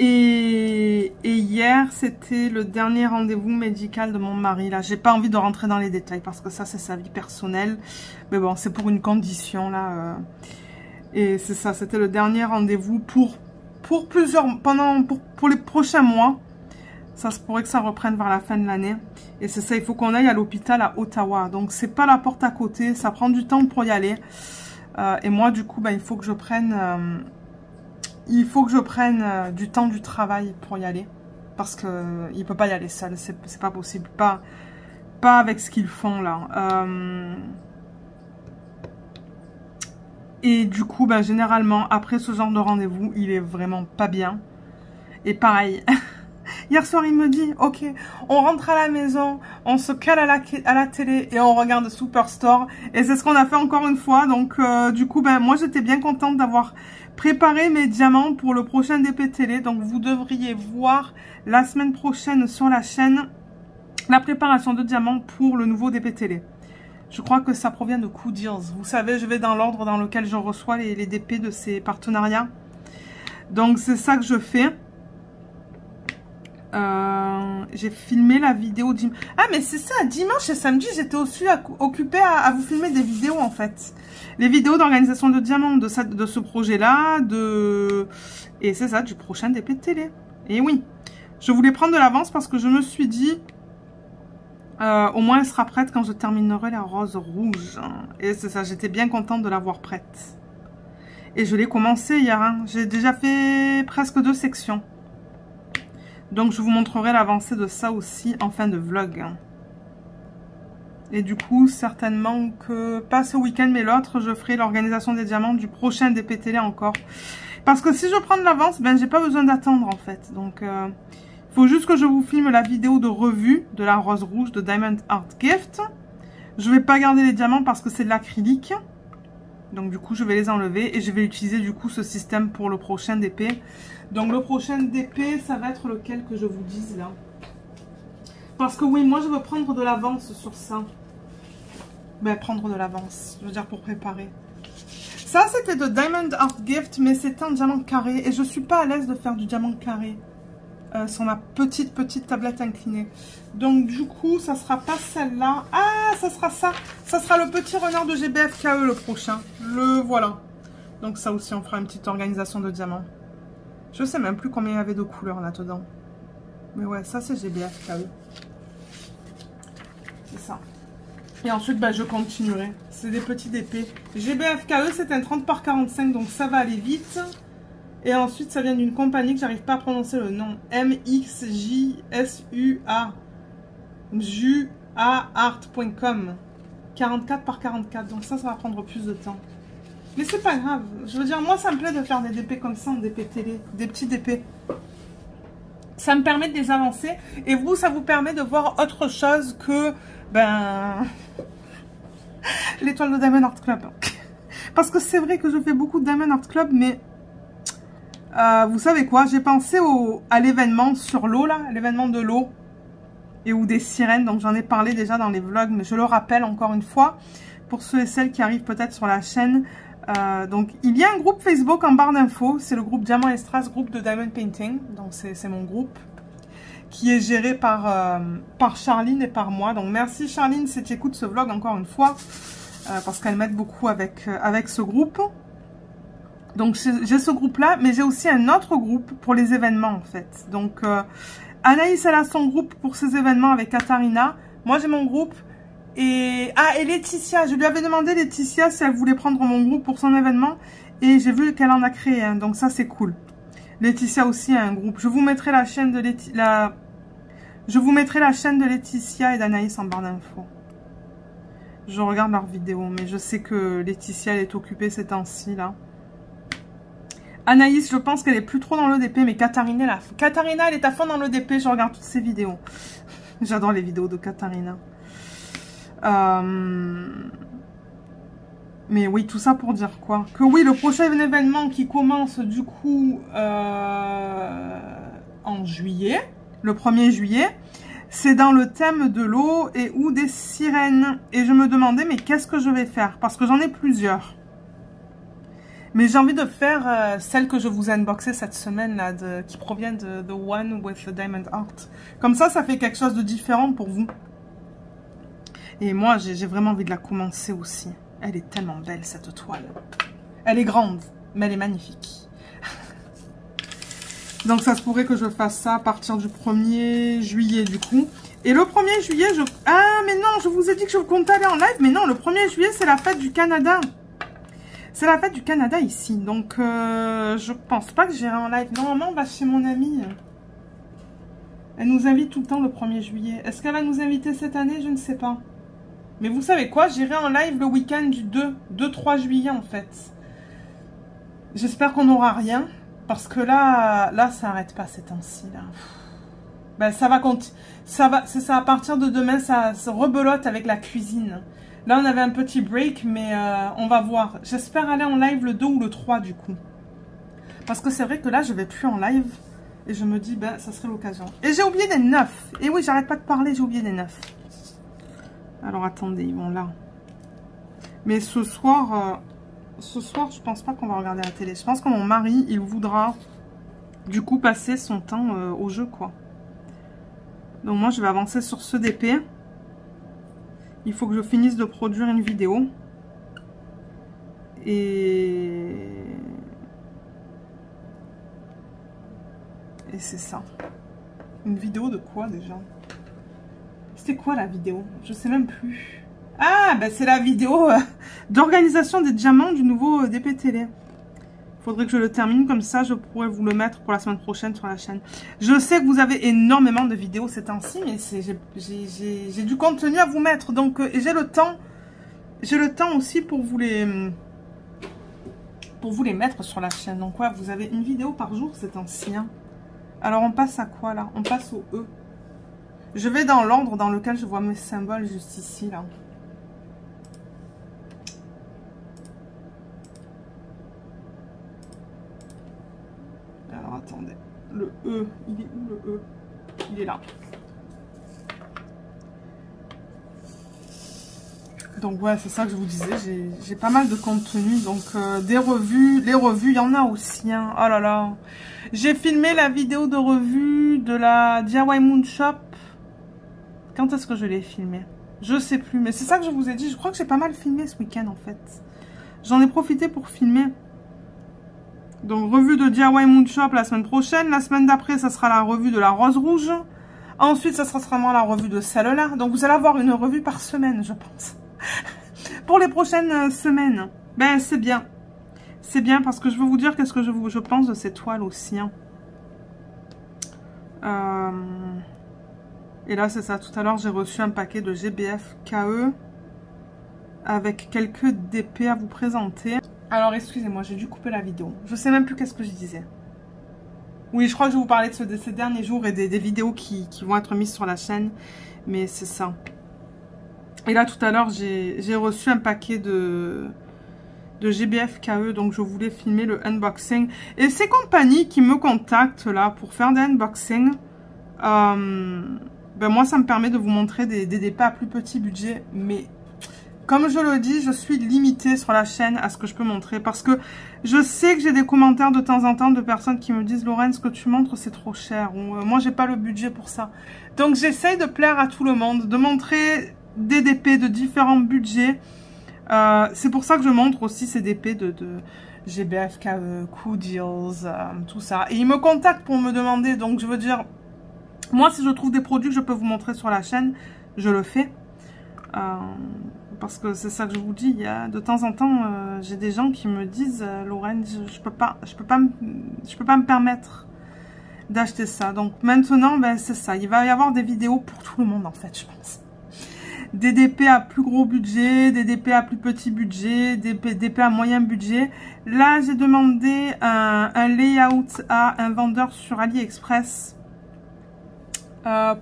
Et hier, c'était le dernier rendez-vous médical de mon mari. Là, j'ai pas envie de rentrer dans les détails parce que ça, c'est sa vie personnelle. Mais bon, c'est pour une condition, là. Et c'est ça, c'était le dernier rendez-vous pour les prochains mois. Ça se pourrait que ça reprenne vers la fin de l'année. Et c'est ça, il faut qu'on aille à l'hôpital à Ottawa. Donc, c'est pas la porte à côté. Ça prend du temps pour y aller. Et moi, du coup, ben, il faut que je prenne... du temps du travail pour y aller. Parce qu'il ne peut pas y aller seul. C'est pas possible. Pas avec ce qu'ils font là. Et du coup, ben, généralement, après ce genre de rendez-vous, il est vraiment pas bien. Et pareil, hier soir, il me dit, ok, on rentre à la maison, on se cale à la télé et on regarde Superstore. Et c'est ce qu'on a fait encore une fois. Donc, du coup, ben, moi, j'étais bien contente d'avoir préparé mes diamants pour le prochain DP télé. Donc, vous devriez voir la semaine prochaine sur la chaîne la préparation de diamants pour le nouveau DP télé. Je crois que ça provient de Coup Deals. Vous savez, je vais dans l'ordre dans lequel je reçois les DP de ces partenariats. Donc, c'est ça que je fais. J'ai filmé la vidéo dimanche. Ah, mais c'est ça, dimanche et samedi, j'étais aussi occupée à vous filmer des vidéos, en fait. Les vidéos d'organisation de diamants de ce projet-là, et c'est ça, du prochain DP de télé. Et oui, je voulais prendre de l'avance parce que je me suis dit... au moins, elle sera prête quand je terminerai la rose rouge. Et c'est ça, j'étais bien contente de l'avoir prête. Et je l'ai commencé hier. Hein. J'ai déjà fait presque 2 sections. Donc, je vous montrerai l'avancée de ça aussi en fin de vlog. Et du coup, certainement que, pas ce week-end, mais l'autre, je ferai l'organisation des diamants du prochain DP télé encore. Parce que si je prends de l'avance, ben, j'ai pas besoin d'attendre, en fait. Donc... il faut juste que je vous filme la vidéo de revue de la rose rouge de Diamond Art Gift. Je ne vais pas garder les diamants parce que c'est de l'acrylique. Donc du coup, je vais les enlever et je vais utiliser du coup ce système pour le prochain DP. Donc le prochain DP, ça va être lequel que je vous dise là. Parce que oui, moi je veux prendre de l'avance sur ça. Ben prendre de l'avance, je veux dire pour préparer. Ça c'était de Diamond Art Gift, mais c'était un diamant carré. Et je suis pas à l'aise de faire du diamant carré. Sur ma petite tablette inclinée. Donc du coup, ça sera pas celle-là. Ah, ça sera ça. Ça sera le petit renard de GBFKE le prochain. Le voilà. Donc ça aussi, on fera une petite organisation de diamants. Je sais même plus combien il y avait de couleurs là-dedans. Mais ouais, ça c'est GBFKE. C'est ça. Et ensuite, bah, je continuerai. C'est des petits DP. GBFKE, c'est un 30 par 45, donc ça va aller vite. Et ensuite, ça vient d'une compagnie que j'arrive pas à prononcer le nom. MXJSUA. JUAArt.com. 44 par 44. Donc ça va prendre plus de temps. Mais c'est pas grave. Je veux dire, moi, ça me plaît de faire des DP comme ça en DP télé. Des petits DP. Ça me permet de les avancer. Et vous, ça vous permet de voir autre chose que... Ben... l'étoile de Diamond Art Club. Parce que c'est vrai que je fais beaucoup de Diamond Art Club, mais... vous savez quoi, j'ai pensé à l'événement sur l'eau là, l'événement de l'eau et ou des sirènes, donc j'en ai parlé déjà dans les vlogs, mais je le rappelle encore une fois pour ceux et celles qui arrivent peut-être sur la chaîne. Donc il y a un groupe Facebook en barre d'infos, c'est le groupe Diamant et Strass, groupe de Diamond Painting, donc c'est mon groupe qui est géré par Charline et par moi. Donc merci Charline si tu écoutes ce vlog encore une fois, parce qu'elle m'aide beaucoup avec ce groupe. Donc j'ai ce groupe là, mais j'ai aussi un autre groupe pour les événements en fait. Donc Anaïs, elle a son groupe pour ses événements avec Katharina. Moi, j'ai mon groupe. Et Laetitia, je lui avais demandé, Laetitia, si elle voulait prendre mon groupe pour son événement. Et j'ai vu qu'elle en a créé un. Donc ça, c'est cool. Laetitia aussi a un groupe. Je vous mettrai la chaîne de Laetitia et d'Anaïs en barre d'infos. Je regarde leurs vidéos, mais je sais que Laetitia, elle est occupée ces temps-ci, là. Anaïs, je pense qu'elle est plus trop dans l'EDP, mais Katharina, elle est à fond dans l'EDP. Je regarde toutes ses vidéos. J'adore les vidéos de Katharina. Mais oui, tout ça pour dire quoi? Que oui, le prochain événement qui commence du coup en juillet, le 1er juillet, c'est dans le thème de l'eau et ou des sirènes. Et je me demandais, mais qu'est-ce que je vais faire? Parce que j'en ai plusieurs. Mais j'ai envie de faire celle que je vous ai unboxée cette semaine là, qui provient de The One with the Diamond Heart. Comme ça fait quelque chose de différent pour vous. Et moi, j'ai vraiment envie de la commencer aussi. Elle est tellement belle cette toile. Elle est grande, mais elle est magnifique. Donc ça se pourrait que je fasse ça à partir du 1er juillet du coup. Et le 1er juillet, ah mais non, je vous ai dit que je comptais aller en live. Mais non, le 1er juillet, c'est la fête du Canada. C'est la fête du Canada ici, donc je pense pas que j'irai en live. Normalement, on va chez mon amie. Elle nous invite tout le temps le 1er juillet. Est-ce qu'elle va nous inviter cette année? Je ne sais pas. Mais vous savez quoi? J'irai en live le week-end du 2-3 juillet en fait. J'espère qu'on n'aura rien. Parce que là ça n'arrête pas ces temps-ci. Ben, ça va compter. C'est ça, à partir de demain, ça se rebelote avec la cuisine. Là, on avait un petit break, mais on va voir. J'espère aller en live le 2 ou le 3, du coup. Parce que c'est vrai que là, je vais plus en live. Et je me dis, ben, ça serait l'occasion. Et j'ai oublié des 9. Et oui, j'arrête pas de parler, j'ai oublié des 9. Alors, attendez, ils vont là. Mais ce soir, je pense pas qu'on va regarder la télé. Je pense que mon mari, il voudra, du coup, passer son temps au jeu, quoi. Donc, moi, je vais avancer sur ce DP. Il faut que je finisse de produire une vidéo. Et c'est ça. Une vidéo de quoi déjà? C'était quoi la vidéo? Je sais même plus. Ah, ben c'est la vidéo d'organisation des diamants du nouveau DP Télé. Il faudrait que je le termine, comme ça je pourrais vous le mettre pour la semaine prochaine sur la chaîne. Je sais que vous avez énormément de vidéos ces temps-ci, mais j'ai du contenu à vous mettre. Donc j'ai le temps aussi pour vous les mettre sur la chaîne. Donc ouais, vous avez une vidéo par jour ces temps-ci. Hein. Alors on passe à quoi là? On passe au E. Je vais dans l'ordre dans lequel je vois mes symboles juste ici là. Alors attendez, le E, il est où le E? Il est là. Donc ouais, c'est ça que je vous disais, j'ai pas mal de contenu, donc des revues, les revues, il y en a aussi, hein. Oh là là. J'ai filmé la vidéo de revue de la DIY Moon Shop. Quand est-ce que je l'ai filmé? Je sais plus, mais c'est ça que je vous ai dit, je crois que j'ai pas mal filmé ce week-end en fait. J'en ai profité pour filmer. Donc revue de DIY Moon Shop la semaine prochaine, la semaine d'après ça sera la revue de la Rose Rouge. Ensuite ça sera vraiment la revue de celle-là, donc vous allez avoir une revue par semaine je pense. Pour les prochaines semaines. Ben c'est bien. C'est bien parce que je veux vous dire qu'est-ce que je pense de ces toiles aussi. Hein. Et là c'est ça, tout à l'heure j'ai reçu un paquet de GBF KE avec quelques DP à vous présenter. Alors excusez-moi, j'ai dû couper la vidéo. Je sais même plus qu'est-ce que je disais. Oui, je crois que je vais vous parler de ces derniers jours et des vidéos qui vont être mises sur la chaîne. Mais c'est ça. Et là, tout à l'heure, j'ai reçu un paquet de GBF KE. Donc, je voulais filmer le unboxing. Et ces compagnies qui me contactent là pour faire des unboxings, ben moi, ça me permet de vous montrer des DP à plus petit budget. Mais comme je le dis, je suis limitée sur la chaîne à ce que je peux montrer. Parce que je sais que j'ai des commentaires de temps en temps de personnes qui me disent « Lorraine, ce que tu montres, c'est trop cher. » Ou « Moi, j'ai pas le budget pour ça. » Donc, j'essaye de plaire à tout le monde, de montrer des DP de différents budgets. C'est pour ça que je montre aussi ces DP de GBF, KE, Cool Deals, tout ça. Et ils me contactent pour me demander. Donc, je veux dire, Moi, si je trouve des produits que je peux vous montrer sur la chaîne, je le fais. Parce que c'est ça que je vous dis. Il y a, de temps en temps, j'ai des gens qui me disent Lorraine, je peux pas me permettre d'acheter ça. Donc maintenant, ben, c'est ça. Il va y avoir des vidéos pour tout le monde, en fait, je pense. Des DP à plus gros budget, des DP à plus petit budget, des DP à moyen budget. Là, j'ai demandé un layout à un vendeur sur AliExpress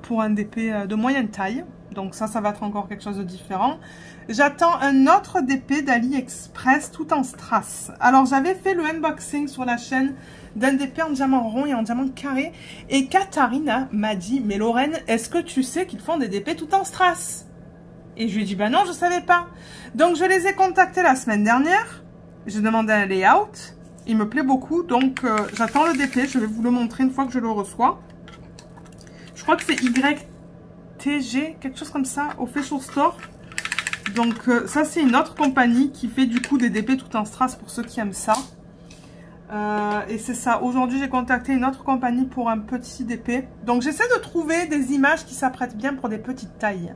pour un DP de moyenne taille. Donc ça va être encore quelque chose de différent. J'attends un autre DP d'AliExpress tout en strass. Alors, j'avais fait le unboxing sur la chaîne d'un DP en diamant rond et en diamant carré. Et Katharina m'a dit, mais Lorraine, est-ce que tu sais qu'ils font des DP tout en strass? Et je lui ai dit, bah non, je savais pas. Donc, je les ai contactés la semaine dernière. J'ai demandé un layout. Il me plaît beaucoup. Donc, j'attends le DP. Je vais vous le montrer une fois que je le reçois. Je crois que c'est YTG, quelque chose comme ça, au Official Store. Donc, ça, c'est une autre compagnie qui fait du coup des DP tout en strass pour ceux qui aiment ça. Et c'est ça. Aujourd'hui, j'ai contacté une autre compagnie pour un petit DP. Donc, j'essaie de trouver des images qui s'apprêtent bien pour des petites tailles.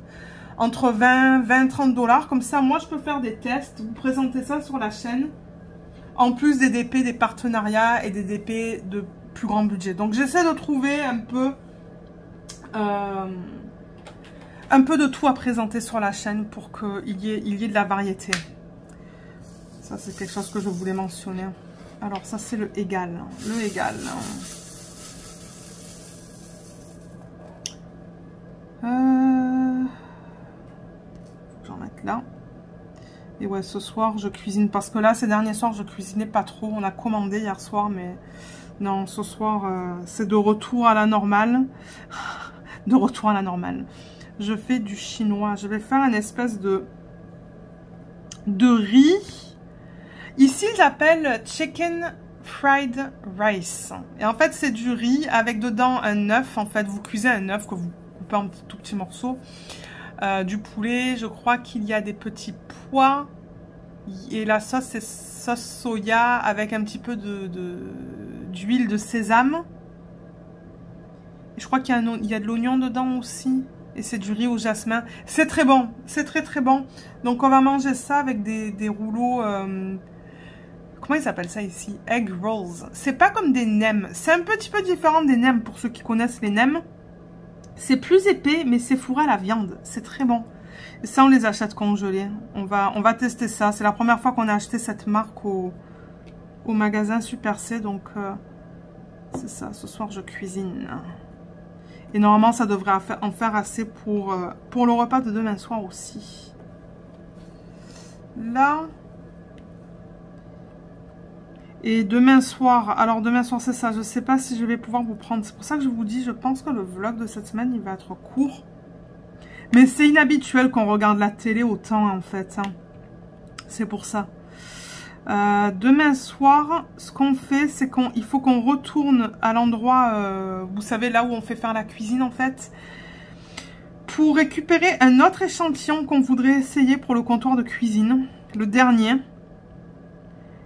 Entre 20, 30 $. Comme ça, moi, je peux faire des tests, vous présenter ça sur la chaîne. En plus des DP, des partenariats et des DP de plus grand budget. Donc, j'essaie de trouver un peu de tout à présenter sur la chaîne pour qu'il y ait de la variété. Ça, c'est quelque chose que je voulais mentionner. Alors, ça, c'est le égal. Le égal. J'en mette là. Et ouais, ce soir, je cuisine. Parce que là, ces derniers soirs, je cuisinais pas trop. On a commandé hier soir, mais non, ce soir, c'est de retour à la normale. De retour à la normale. Je fais du chinois. Je vais faire une espèce de riz. Ici, ils appellent chicken fried rice. Et en fait, c'est du riz avec dedans un œuf. En fait, vous cuisez un œuf que vous coupez en tout petits morceaux. Du poulet. Je crois qu'il y a des petits pois. Et la sauce, c'est sauce soya avec un petit peu d'huile de sésame. Et je crois qu'il y a de l'oignon dedans aussi. Et c'est du riz au jasmin. C'est très bon. C'est très très bon. Donc on va manger ça avec des rouleaux... comment ils appellent ça ici? Egg rolls. C'est pas comme des nems. C'est un petit peu différent des nems pour ceux qui connaissent les nems. C'est plus épais mais c'est fourré à la viande. C'est très bon. Et ça on les achète congelés. On va tester ça. C'est la première fois qu'on a acheté cette marque au magasin Super C. Donc c'est ça. Ce soir je cuisine. Et normalement, ça devrait en faire assez pour le repas de demain soir aussi. Là. Et demain soir, alors demain soir, c'est ça. Je ne sais pas si je vais pouvoir vous prendre. C'est pour ça que je vous dis, je pense que le vlog de cette semaine, il va être court. Mais c'est inhabituel qu'on regarde la télé autant, en fait. Hein. C'est pour ça. Demain soir, ce qu'on fait, c'est qu'il faut qu'on retourne à l'endroit, vous savez, là où on fait faire la cuisine, en fait, pour récupérer un autre échantillon qu'on voudrait essayer pour le comptoir de cuisine, le dernier.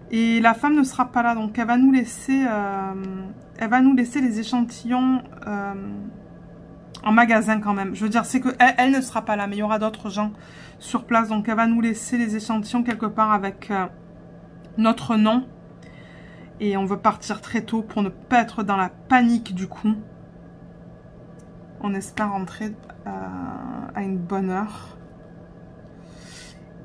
Et la femme ne sera pas là, donc elle va nous laisser les échantillons en magasin quand même. Je veux dire, c'est que elle ne sera pas là, mais il y aura d'autres gens sur place, donc elle va nous laisser les échantillons quelque part avec notre nom. Et on veut partir très tôt pour ne pas être dans la panique du coup. On espère rentrer à une bonne heure.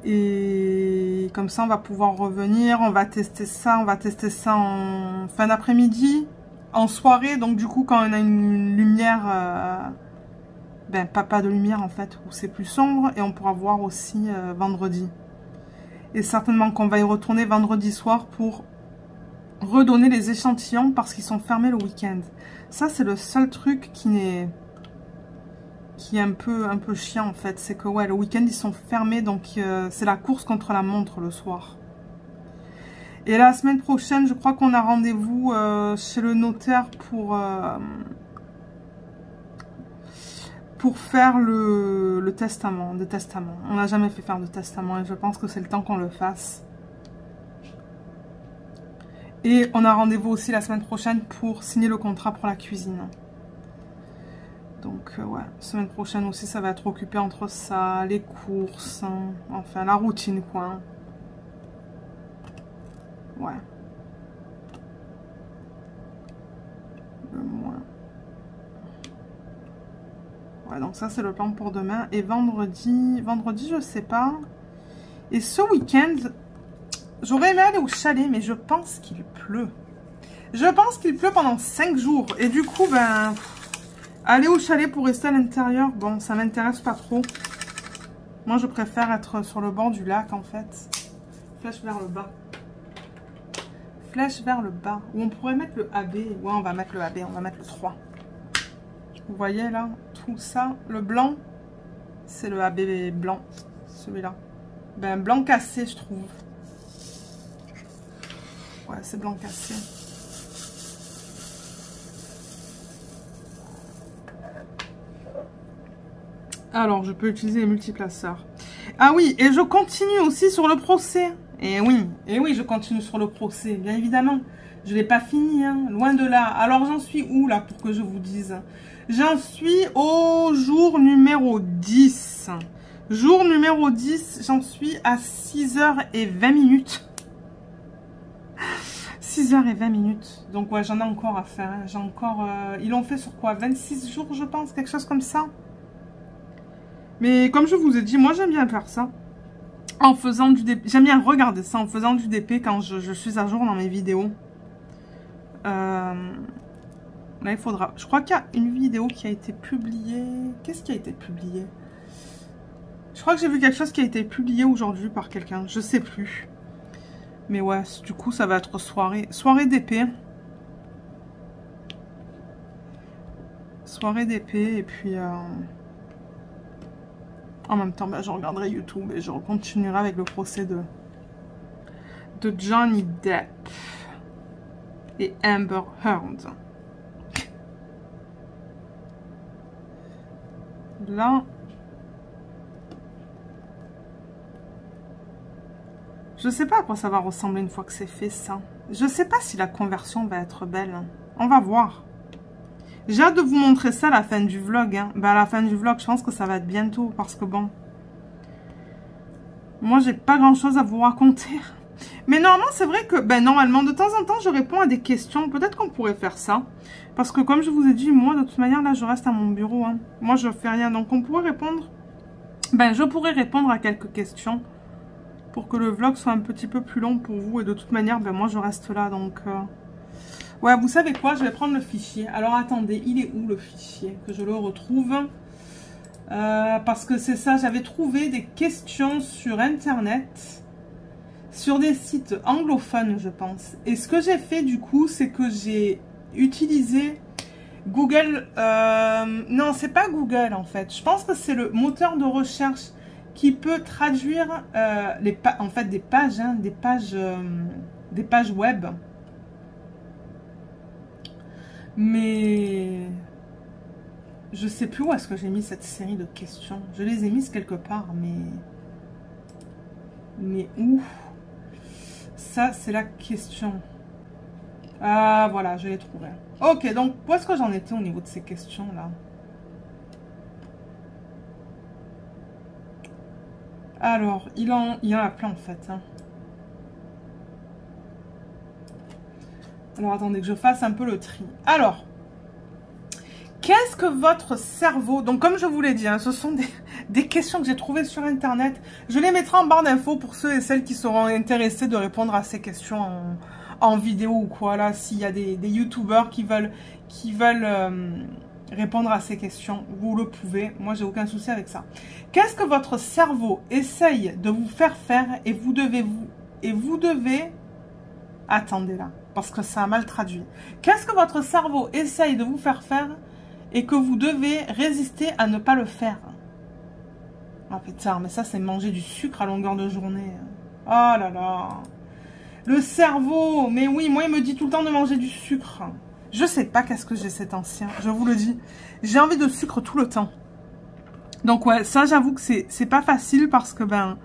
Et comme ça, on va pouvoir revenir. On va tester ça. On va tester ça en fin d'après-midi, en soirée. Donc du coup, quand on a une lumière, pas de lumière en fait, où c'est plus sombre. Et on pourra voir aussi vendredi. Et certainement qu'on va y retourner vendredi soir pour redonner les échantillons parce qu'ils sont fermés le week-end. Ça, c'est le seul truc qui est un peu chiant en fait. C'est que ouais, le week-end, ils sont fermés. Donc, c'est la course contre la montre le soir. Et la semaine prochaine, je crois qu'on a rendez-vous chez le notaire pour faire le testament, des testaments. On n'a jamais fait faire de testament et je pense que c'est le temps qu'on le fasse. Et on a rendez-vous aussi la semaine prochaine pour signer le contrat pour la cuisine. Donc ouais, semaine prochaine aussi ça va être occupé entre ça, les courses, hein, enfin la routine quoi. Hein. Ouais. Le moins. Ouais, donc ça c'est le plan pour demain. Et vendredi je sais pas. Et ce week-end, j'aurais aimé aller au chalet, mais je pense qu'il pleut. Je pense qu'il pleut pendant 5 jours. Et du coup, ben... aller au chalet pour rester à l'intérieur, bon, ça m'intéresse pas trop. Moi, je préfère être sur le bord du lac, en fait. Flèche vers le bas. Flèche vers le bas. Ou on pourrait mettre le AB. Ouais, on va mettre le AB, on va mettre le 3. Vous voyez, là, tout ça. Le blanc, c'est le AB blanc. Celui-là. Ben, blanc cassé, je trouve. Ouais, c'est blanc cassé. Alors, je peux utiliser les multiplaceurs. Ah oui, et je continue aussi sur le procès. Et oui, je continue sur le procès, bien évidemment. Je ne l'ai pas fini, hein, loin de là. Alors, j'en suis où, là, pour que je vous dise? J'en suis au jour numéro 10. Jour numéro 10, j'en suis à 6h20. 6h20. Donc, ouais, j'en ai encore à faire. Hein. J'ai encore... ils l'ont fait sur quoi? 26 jours, je pense, quelque chose comme ça. Mais comme je vous ai dit, moi j'aime bien faire ça. En faisant du DP. J'aime bien regarder ça en faisant du DP quand je suis à jour dans mes vidéos. Là, il faudra... Je crois qu'il y a une vidéo qui a été publiée. Qu'est-ce qui a été publié? Je crois que j'ai vu quelque chose qui a été publié aujourd'hui par quelqu'un. Je sais plus. Mais ouais, du coup, ça va être soirée. Soirée DP. Soirée DP et puis... En même temps, bah, je regarderai YouTube et je continuerai avec le procès de Johnny Depp et Amber Heard. Là, je sais pas à quoi ça va ressembler une fois que c'est fait, ça. Je sais pas si la conversion va être belle. On va voir. J'ai hâte de vous montrer ça à la fin du vlog. Hein. Bah, à la fin du vlog, je pense que ça va être bientôt. Parce que bon... Moi, j'ai pas grand chose à vous raconter. Mais normalement, c'est vrai que... Ben, normalement, de temps en temps, je réponds à des questions. Peut-être qu'on pourrait faire ça. Parce que comme je vous ai dit, moi, de toute manière, là, je reste à mon bureau. Hein. Moi, je fais rien. Donc, on pourrait répondre... Ben, je pourrais répondre à quelques questions. Pour que le vlog soit un petit peu plus long pour vous. Et de toute manière, ben, moi, je reste là. Donc... Ouais, vous savez quoi? Je vais prendre le fichier. Alors, attendez, il est où le fichier? Que je le retrouve. Parce que c'est ça, j'avais trouvé des questions sur Internet. Sur des sites anglophones, je pense. Et ce que j'ai fait, du coup, c'est que j'ai utilisé Google... non, c'est pas Google, en fait. Je pense que c'est le moteur de recherche qui peut traduire en fait, des pages, hein, des pages web. Mais je sais plus où est-ce que j'ai mis cette série de questions. Je les ai mises quelque part, mais où? Ça, c'est la question. Ah, voilà, je l'ai trouvé. Ok, donc, où est-ce que j'en étais au niveau de ces questions-là? Alors, il y en a plein, en fait. Hein. Alors, attendez que je fasse un peu le tri. Alors, qu'est-ce que votre cerveau... Donc, comme je vous l'ai dit, hein, ce sont des questions que j'ai trouvées sur Internet. Je les mettrai en barre d'infos pour ceux et celles qui seront intéressés de répondre à ces questions en vidéo ou quoi. Là, s'il y a des youtubeurs qui veulent répondre à ces questions, vous le pouvez. Moi, j'ai aucun souci avec ça. Qu'est-ce que votre cerveau essaye de vous faire faire et vous devez... Attendez là, parce que ça a mal traduit. Qu'est-ce que votre cerveau essaye de vous faire faire et que vous devez résister à ne pas le faire? Oh putain, mais ça c'est manger du sucre à longueur de journée. Oh là là. Le cerveau, mais oui, moi il me dit tout le temps de manger du sucre. Je sais pas qu'est-ce que j'ai cet ancien, je vous le dis. J'ai envie de sucre tout le temps. Donc ouais, ça j'avoue que c'est pas facile parce que ben...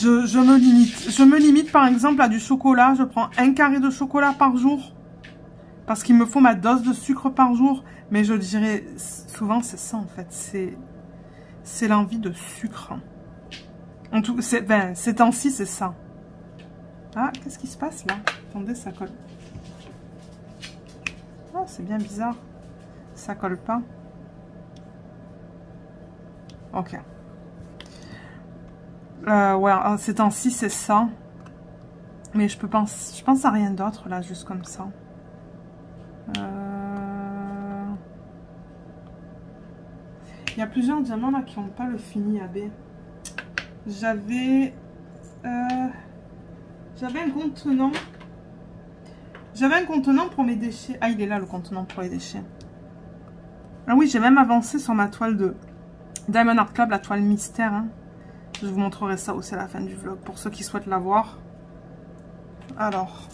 Je me limite. Je me limite par exemple à du chocolat. Je prends un carré de chocolat par jour. Parce qu'il me faut ma dose de sucre par jour. Mais je dirais, souvent c'est ça en fait, c'est l'envie de sucre. En tout, ces temps-ci c'est ça. Ah, qu'est-ce qui se passe là? Attendez, ça colle. Oh, c'est bien bizarre. Ça colle pas. Ok. Ouais, ces temps-ci c'est ça. Mais je pense à rien d'autre là, juste comme ça. Il y a plusieurs diamants là qui n'ont pas le fini AB. J'avais un contenant. J'avais un contenant pour mes déchets. Ah, il est là le contenant pour les déchets. Ah oui, j'ai même avancé sur ma toile de Diamond Art Club, la toile mystère. Hein. Je vous montrerai ça aussi à la fin du vlog pour ceux qui souhaitent la voir. Alors.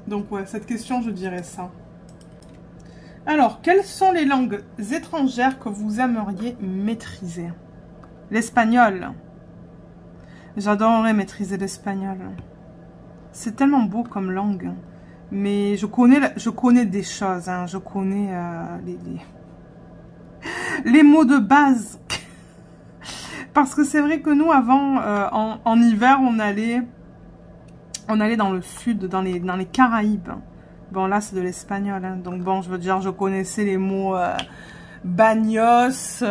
Donc ouais, cette question, je dirais ça. Alors, quelles sont les langues étrangères que vous aimeriez maîtriser? L'espagnol. J'adorerais maîtriser l'espagnol. C'est tellement beau comme langue. Mais je connais des choses. Hein. Je connais les mots de base. Parce que c'est vrai que nous, avant, en hiver, on allait dans le sud, dans les Caraïbes. Bon, là, c'est de l'espagnol. Hein. Donc, bon, je veux dire, je connaissais les mots bagnos,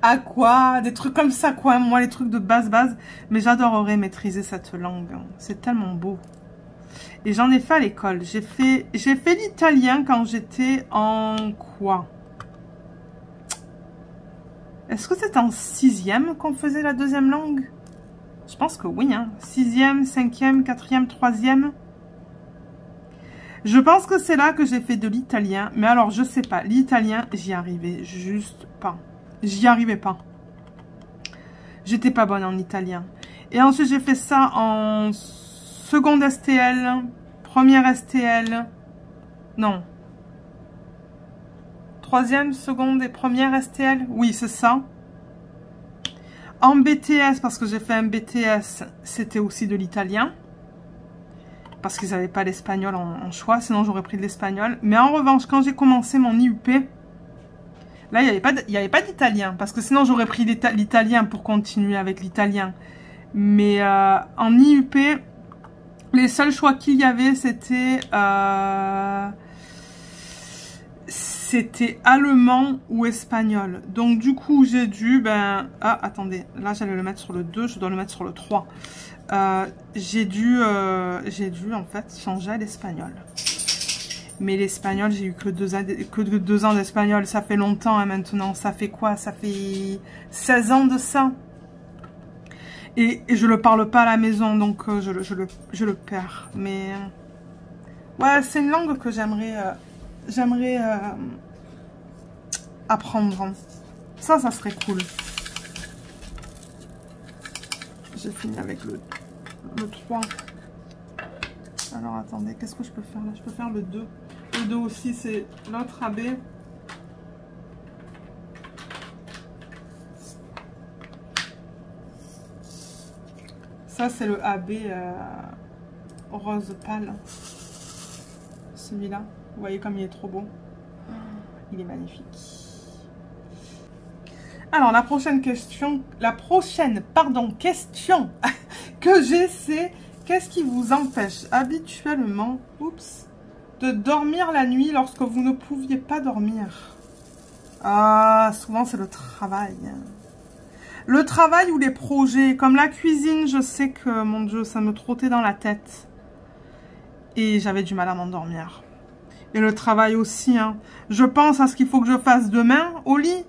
aqua, des trucs comme ça, quoi. Moi, les trucs de base. Mais j'adorerais maîtriser cette langue. C'est tellement beau. Et j'en ai fait à l'école. J'ai fait l'italien quand j'étais en quoi? Est-ce que c'est en 6e qu'on faisait la deuxième langue? Je pense que oui. Hein. 6e, 5e, 4e, 3e. Je pense que c'est là que j'ai fait de l'italien. Mais alors, je sais pas. L'italien, j'y arrivais juste pas. J'y arrivais pas. J'étais pas bonne en italien. Et ensuite, j'ai fait ça en seconde STL, première STL. Non. Troisième, seconde et première STL. Oui, c'est ça. En BTS, parce que j'ai fait un BTS, c'était aussi de l'italien. Parce qu'ils n'avaient pas l'espagnol en choix, sinon j'aurais pris de l'espagnol. Mais en revanche, quand j'ai commencé mon IUP, là, il n'y avait pas d'italien. Parce que sinon, j'aurais pris l'italien pour continuer avec l'italien. Mais en IUP, les seuls choix qu'il y avait, c'était allemand ou espagnol. Donc, du coup, j'ai dû... Ah, attendez. Là, j'allais le mettre sur le 2. Je dois le mettre sur le 3. J'ai dû en fait changer à l'espagnol. Mais l'espagnol, j'ai eu que 2 ans d'espagnol. Ça fait longtemps hein, maintenant. Ça fait quoi? Ça fait 16 ans de ça. Et je le parle pas à la maison, donc je le perds. Mais ouais, c'est une langue que j'aimerais apprendre. Ça serait cool. J'ai fini avec le 3. Alors attendez, qu'est-ce que je peux faire là? Je peux faire le 2. Le 2 aussi, c'est l'autre AB. Ça, c'est le AB rose pâle. Celui-là. Vous voyez comme il est trop beau. Il est magnifique. Alors, la prochaine question que j'ai, c'est qu'est-ce qui vous empêche habituellement, de dormir la nuit lorsque vous ne pouviez pas dormir? Ah, souvent c'est le travail. Le travail ou les projets, comme la cuisine, je sais que, mon Dieu, ça me trottait dans la tête. Et j'avais du mal à m'endormir. Et le travail aussi, hein. Je pense à ce qu'il faut que je fasse demain au lit.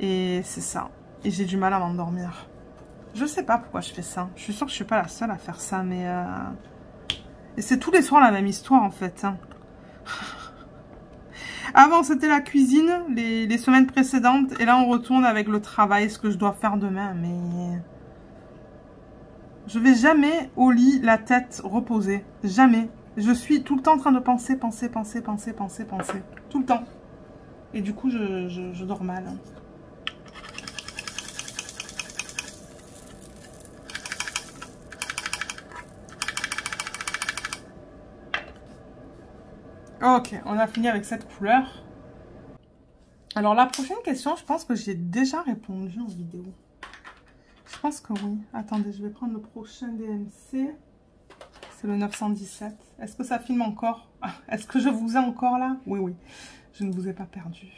Et c'est ça. Et j'ai du mal à m'endormir. Je sais pas pourquoi je fais ça. Je suis sûre que je suis pas la seule à faire ça, mais... Et c'est tous les soirs la même histoire, en fait. Hein. Avant, c'était la cuisine, les semaines précédentes. Et là, on retourne avec le travail, ce que je dois faire demain. Mais... je vais jamais au lit, la tête reposée. Jamais. Je suis tout le temps en train de penser. Tout le temps. Et du coup, je dors mal. Ok, on a fini avec cette couleur. Alors la prochaine question, je pense que j'ai déjà répondu en vidéo. Je pense que oui. Attendez, je vais prendre le prochain DMC. C'est le 917. Est-ce que ça filme encore? Est-ce que je vous ai encore là? Oui, oui. Je ne vous ai pas perdu.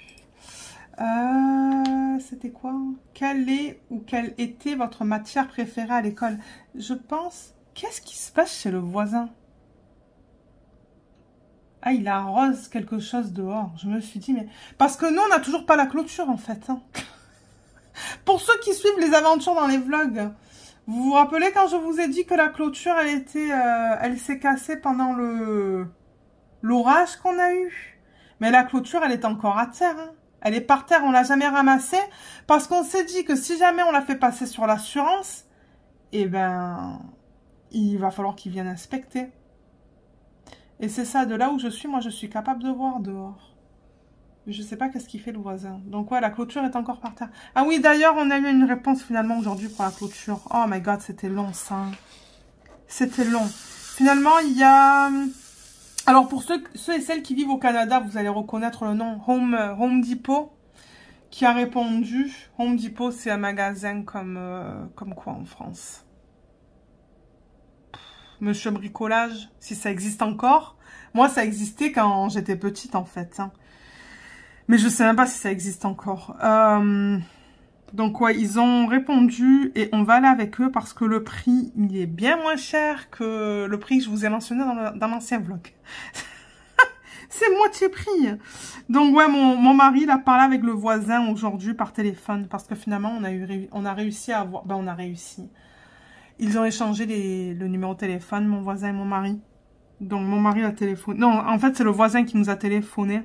C'était quoi? Quelle est ou quelle était votre matière préférée à l'école? Je pense... Qu'est-ce qui se passe chez le voisin? Ah, il arrose quelque chose dehors. Je me suis dit, mais... Parce que nous, on n'a toujours pas la clôture, en fait. Hein. Pour ceux qui suivent les aventures dans les vlogs, vous vous rappelez quand je vous ai dit que la clôture, elle s'est cassée pendant l'orage qu'on a eu? Mais la clôture, elle est encore à terre. Hein. Elle est par terre, on l'a jamais ramassée. Parce qu'on s'est dit que si jamais on la fait passer sur l'assurance, eh ben... il va falloir qu'ils viennent inspecter. Et c'est ça, de là où je suis, moi je suis capable de voir dehors. Je sais pas qu'est-ce qu'il fait le voisin. Donc ouais, la clôture est encore par terre. Ah oui, d'ailleurs, on a eu une réponse finalement aujourd'hui pour la clôture. Oh my god, c'était long ça. C'était long. Finalement, il y a... Alors pour ceux et celles qui vivent au Canada, vous allez reconnaître le nom Home Depot qui a répondu. Home Depot, c'est un magasin comme quoi en France? Monsieur Bricolage, si ça existe encore. Moi, ça existait quand j'étais petite, en fait. Hein. Mais je sais même pas si ça existe encore. Donc, ouais, ils ont répondu et on va aller avec eux parce que le prix, il est bien moins cher que le prix que je vous ai mentionné dans l'ancien vlog. C'est moitié prix. Donc, ouais, mon mari, il a parlé avec le voisin aujourd'hui par téléphone parce que finalement, on a réussi à avoir... Ben, on a réussi. Ils ont échangé le numéro de téléphone, mon voisin et mon mari. Donc, mon mari a téléphoné. Non, en fait, c'est le voisin qui nous a téléphoné.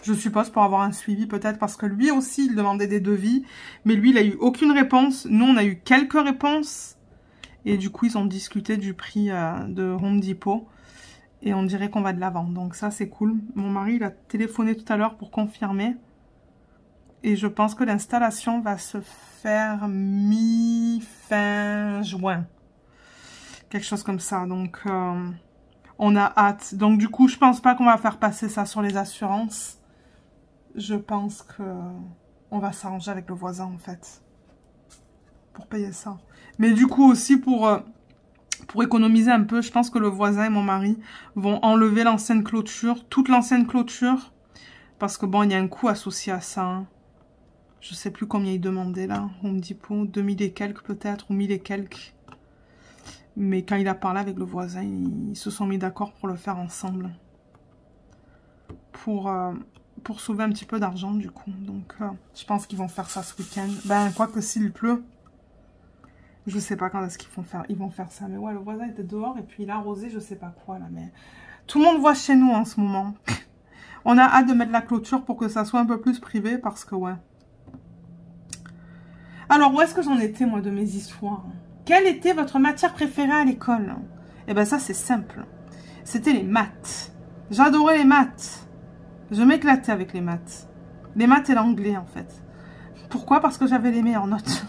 Je suppose pour avoir un suivi peut-être. Parce que lui aussi, il demandait des devis. Mais lui, il a eu aucune réponse. Nous, on a eu quelques réponses. Et du coup, ils ont discuté du prix de Home Depot. Et on dirait qu'on va de l'avant. Donc ça, c'est cool. Mon mari, il a téléphoné tout à l'heure pour confirmer. Et je pense que l'installation va se faire mi-fin juin. Quelque chose comme ça. Donc, on a hâte. Donc, du coup, je pense pas qu'on va faire passer ça sur les assurances. Je pense que on va s'arranger avec le voisin, en fait. Pour payer ça. Mais du coup, aussi, pour économiser un peu, je pense que le voisin et mon mari vont enlever l'ancienne clôture. Toute l'ancienne clôture. Parce que, bon, il y a un coût associé à ça, hein. Je sais plus combien ils demandaient là, Home Depot, 2000 et quelques peut-être, ou 1000 et quelques. Mais quand il a parlé avec le voisin, ils se sont mis d'accord pour le faire ensemble. Pour sauver un petit peu d'argent du coup. Donc je pense qu'ils vont faire ça ce week-end. Ben, quoique s'il pleut, je sais pas quand est-ce ils vont faire ça. Mais ouais, le voisin était dehors et puis il a arrosé je sais pas quoi là. Mais tout le monde voit chez nous en ce moment. On a hâte de mettre la clôture pour que ça soit un peu plus privé parce que ouais. Alors, où est-ce que j'en étais, moi, de mes histoires? Quelle était votre matière préférée à l'école? Eh ben, ça, c'est simple. C'était les maths. J'adorais les maths. Je m'éclatais avec les maths. Les maths et l'anglais, en fait. Pourquoi? Parce que j'avais les meilleures notes.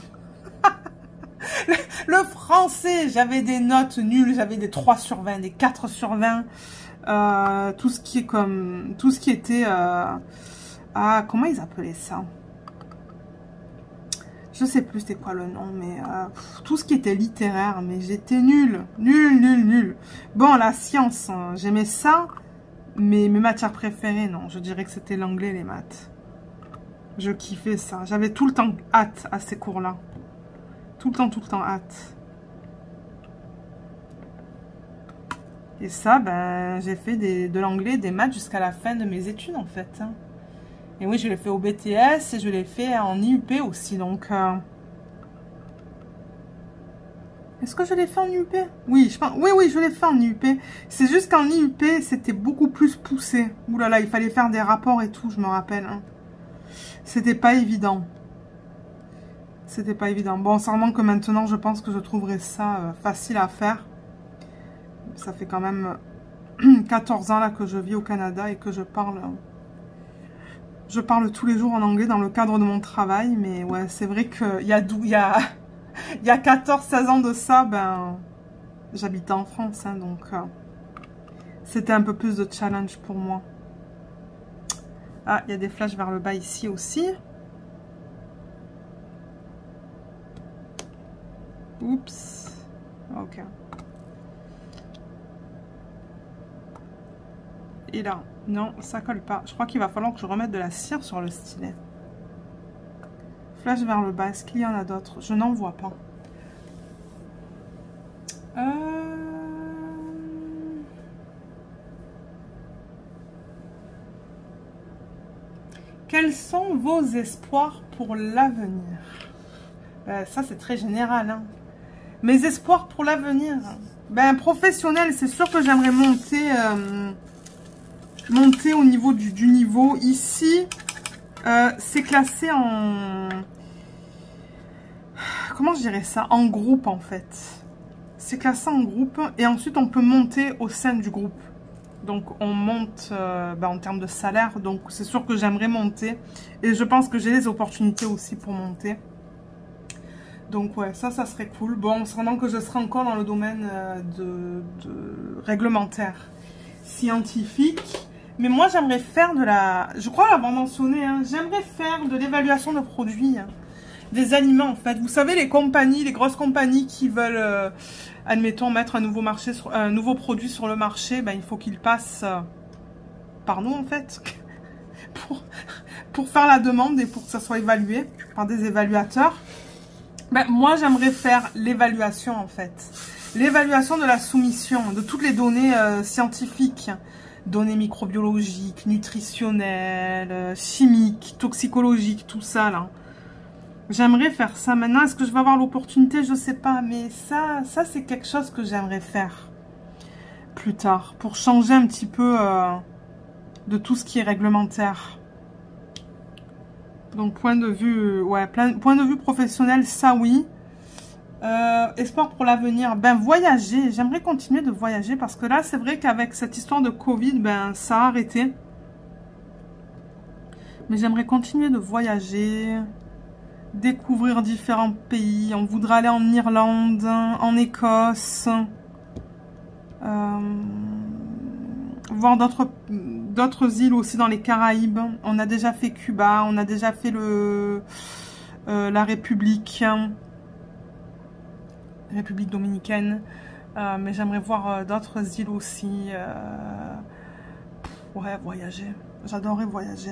Le français, j'avais des notes nulles. J'avais des 3 sur 20, des 4 sur 20. Tout ce qui était... comment ils appelaient ça? Je sais plus c'était quoi le nom, mais tout ce qui était littéraire, mais j'étais nulle. Nulle. Bon, la science, hein, j'aimais ça, mais mes matières préférées, non. Je dirais que c'était l'anglais et les maths. Je kiffais ça. J'avais tout le temps hâte à ces cours-là. Tout le temps hâte. Et ça, ben, j'ai fait de l'anglais et des maths jusqu'à la fin de mes études, en fait. Hein. Et oui, je l'ai fait au BTS et je l'ai fait en IUP aussi, donc... Est-ce que je l'ai fait en IUP? Oui, je pense... Oui, je l'ai fait en IUP. C'est juste qu'en IUP, c'était beaucoup plus poussé. Ouh là là, il fallait faire des rapports et tout, je me rappelle. Hein. C'était pas évident. C'était pas évident. Bon, sûrement que maintenant, je pense que je trouverai ça facile à faire. Ça fait quand même 14 ans là que je vis au Canada et que je parle... Je parle tous les jours en anglais dans le cadre de mon travail, mais ouais, c'est vrai qu'il y a 14-16 ans de ça, ben, j'habitais en France, hein, donc c'était un peu plus de challenge pour moi. Ah, il y a des flashs vers le bas ici aussi. Oups. Ok. Et là, non, ça colle pas. Je crois qu'il va falloir que je remette de la cire sur le stylet. Flash vers le bas. Est-ce qu'il y en a d'autres? Je n'en vois pas. Quels sont vos espoirs pour l'avenir? Ça, c'est très général. Hein. Mes espoirs pour l'avenir. Ben, professionnel, c'est sûr que j'aimerais monter au niveau du niveau. Ici, c'est classé en... Comment je dirais ça? En groupe, en fait. C'est classé en groupe. Et ensuite, on peut monter au sein du groupe. Donc, on monte en termes de salaire. Donc, c'est sûr que j'aimerais monter. Et je pense que j'ai les opportunités aussi pour monter. Donc, ouais, ça serait cool. Bon, sûrement que je serai encore dans le domaine de réglementaire, scientifique. Mais moi, j'aimerais faire de la... Je crois l'avoir mentionné, hein, j'aimerais faire de l'évaluation de produits. Hein, des aliments, en fait. Vous savez, les compagnies, les grosses compagnies qui veulent... admettons, mettre un nouveau produit sur le marché, ben, il faut qu'il passe par nous, en fait, pour faire la demande et pour que ça soit évalué par des évaluateurs. Ben, moi, j'aimerais faire l'évaluation, en fait. L'évaluation de la soumission, de toutes les données scientifiques, données microbiologiques, nutritionnelles, chimiques, toxicologiques, tout ça, là. J'aimerais faire ça. Maintenant, est-ce que je vais avoir l'opportunité? Je ne sais pas. Mais ça c'est quelque chose que j'aimerais faire plus tard. Pour changer un petit peu de tout ce qui est réglementaire. Donc, point de vue, ouais, point de vue professionnel, ça oui. Espoir pour l'avenir. Ben, voyager. J'aimerais continuer de voyager parce que là, c'est vrai qu'avec cette histoire de Covid, ben, ça a arrêté. Mais j'aimerais continuer de voyager. Découvrir différents pays. On voudrait aller en Irlande, en Écosse, voir d'autres îles aussi dans les Caraïbes. On a déjà fait Cuba, on a déjà fait la République dominicaine. Mais j'aimerais voir d'autres îles aussi. Ouais, voyager. J'adorerais voyager.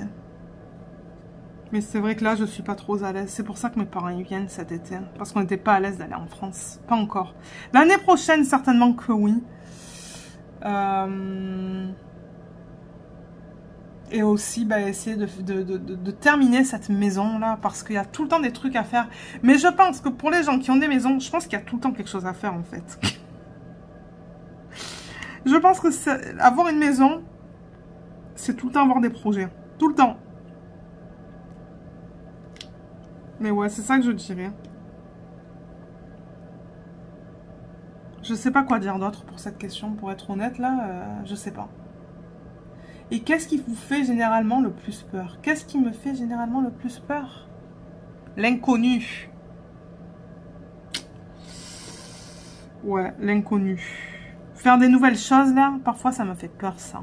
Mais c'est vrai que là, je suis pas trop à l'aise. C'est pour ça que mes parents y viennent cet été. Parce qu'on n'était pas à l'aise d'aller en France. Pas encore. L'année prochaine, certainement que oui. Et aussi, bah, essayer de terminer cette maison-là. Parce qu'il y a tout le temps des trucs à faire. Mais je pense que pour les gens qui ont des maisons, je pense qu'il y a tout le temps quelque chose à faire, en fait. Je pense que avoir une maison, c'est tout le temps avoir des projets. Tout le temps. Mais ouais, c'est ça que je dirais. Je sais pas quoi dire d'autre pour cette question, pour être honnête, là, je sais pas. Et qu'est-ce qui vous fait généralement le plus peur? Qu'est-ce qui me fait généralement le plus peur? L'inconnu. Ouais, l'inconnu. Faire des nouvelles choses, là, parfois ça me fait peur, ça.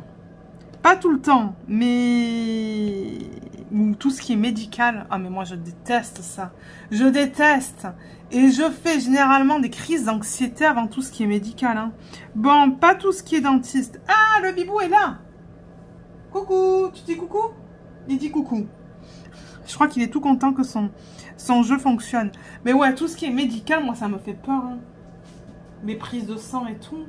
Pas tout le temps, mais... Ou tout ce qui est médical. Ah, mais moi, je déteste ça. Je déteste. Et je fais généralement des crises d'anxiété avant tout ce qui est médical. Hein. Bon, pas tout ce qui est dentiste. Ah, le bibou est là. Coucou. Tu dis coucou? Il dit coucou. Je crois qu'il est tout content que son jeu fonctionne. Mais ouais, tout ce qui est médical, moi, ça me fait peur. Hein. Mes prises de sang et tout.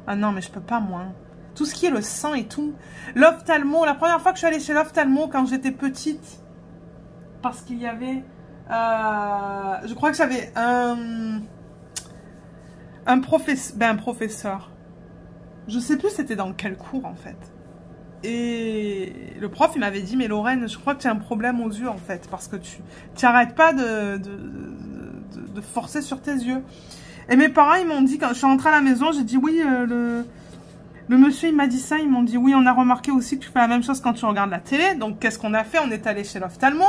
Ah non, mais je peux pas, moi. Hein. Tout ce qui est le sang et tout. L'ophtalmo, la première fois que je suis allée chez l'ophtalmo quand j'étais petite, parce qu'il y avait, je crois que j'avais un professeur. Je sais plus c'était dans quel cours en fait. Et le prof il m'avait dit, mais Lorraine, je crois que tu as un problème aux yeux en fait, parce que tu n'arrêtes pas de forcer sur tes yeux. Et mes parents ils m'ont dit, quand je suis rentrée à la maison, j'ai dit oui, le monsieur, il m'a dit ça, ils m'ont dit, oui, on a remarqué aussi que tu fais la même chose quand tu regardes la télé. Donc, qu'est-ce qu'on a fait? On est allé chez l'ophtalmo.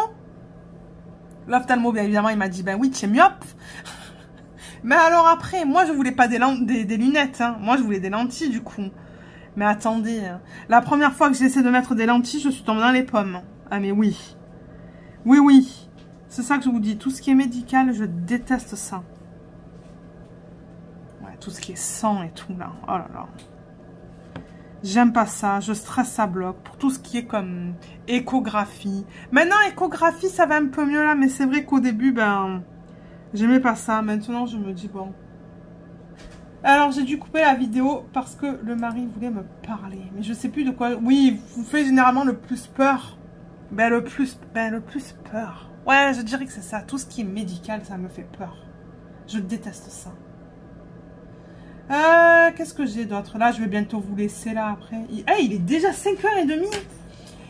L'ophtalmo, bien évidemment, il m'a dit, ben oui, tu es myope. Mais alors après, moi, je voulais pas des lunettes. Hein. Moi, je voulais des lentilles, du coup. Mais attendez, hein. La première fois que j'ai essayé de mettre des lentilles, je suis tombée dans les pommes. Ah mais oui. Oui, oui. C'est ça que je vous dis. Tout ce qui est médical, je déteste ça. Ouais, tout ce qui est sang et tout là. Oh là là. J'aime pas ça. Je stresse à bloc. Pour tout ce qui est comme échographie. Maintenant, échographie, ça va un peu mieux là. Mais c'est vrai qu'au début, ben, j'aimais pas ça. Maintenant, je me dis bon. Alors, j'ai dû couper la vidéo parce que le mari voulait me parler. Mais je sais plus de quoi. Oui, vous faites généralement le plus peur. Le plus peur. Ouais, je dirais que c'est ça. Tout ce qui est médical, ça me fait peur. Je déteste ça. Qu'est-ce que j'ai d'autre? Là, je vais bientôt vous laisser là après. Il est déjà 5h30.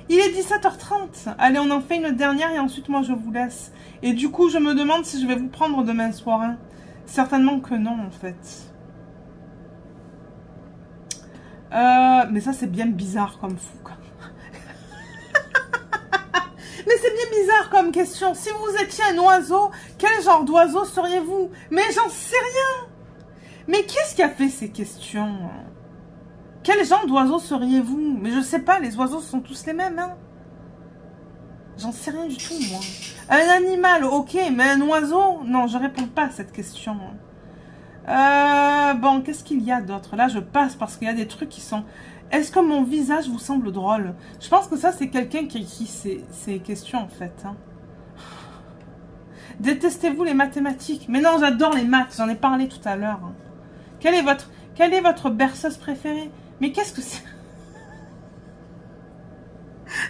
Il est 17h30. Allez, on en fait une dernière et ensuite, moi, je vous laisse. Et du coup, je me demande si je vais vous prendre demain soir. Hein. Certainement que non, en fait. Mais ça, c'est bien bizarre comme fou. Mais c'est bien bizarre comme question. Si vous étiez un oiseau, quel genre d'oiseau seriez-vous? Mais j'en sais rien. Mais qu'est-ce qui a fait ces questions? Quel genre d'oiseau seriez-vous? Mais je sais pas, les oiseaux sont tous les mêmes. Hein. J'en sais rien du tout, moi. Un animal, ok, mais un oiseau? Non, je réponds pas à cette question. Bon, qu'est-ce qu'il y a d'autre? Là, je passe parce qu'il y a des trucs qui sont... Est-ce que mon visage vous semble drôle? Je pense que ça, c'est quelqu'un qui écrit ces questions, en fait. Hein. Détestez-vous les mathématiques? Mais non, j'adore les maths. J'en ai parlé tout à l'heure. Hein. Quelle est votre berceuse préférée? Mais qu'est-ce que c'est?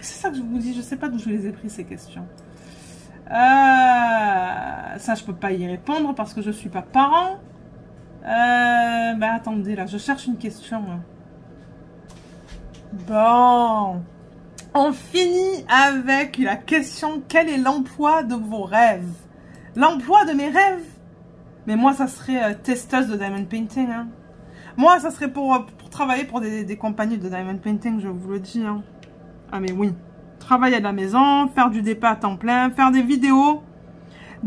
C'est ça que je vous dis. Je sais pas d'où je les ai pris, ces questions. Ça, je peux pas y répondre parce que je suis pas parent. Attendez, là, je cherche une question. Là. Bon, on finit avec la question, quel est l'emploi de vos rêves? L'emploi de mes rêves? Mais moi, ça serait testeuse de Diamond Painting. Hein. Moi, ça serait pour travailler pour des compagnies de Diamond Painting, je vous le dis. Hein. Ah mais oui, travailler à la maison, faire du DP à temps plein, faire des vidéos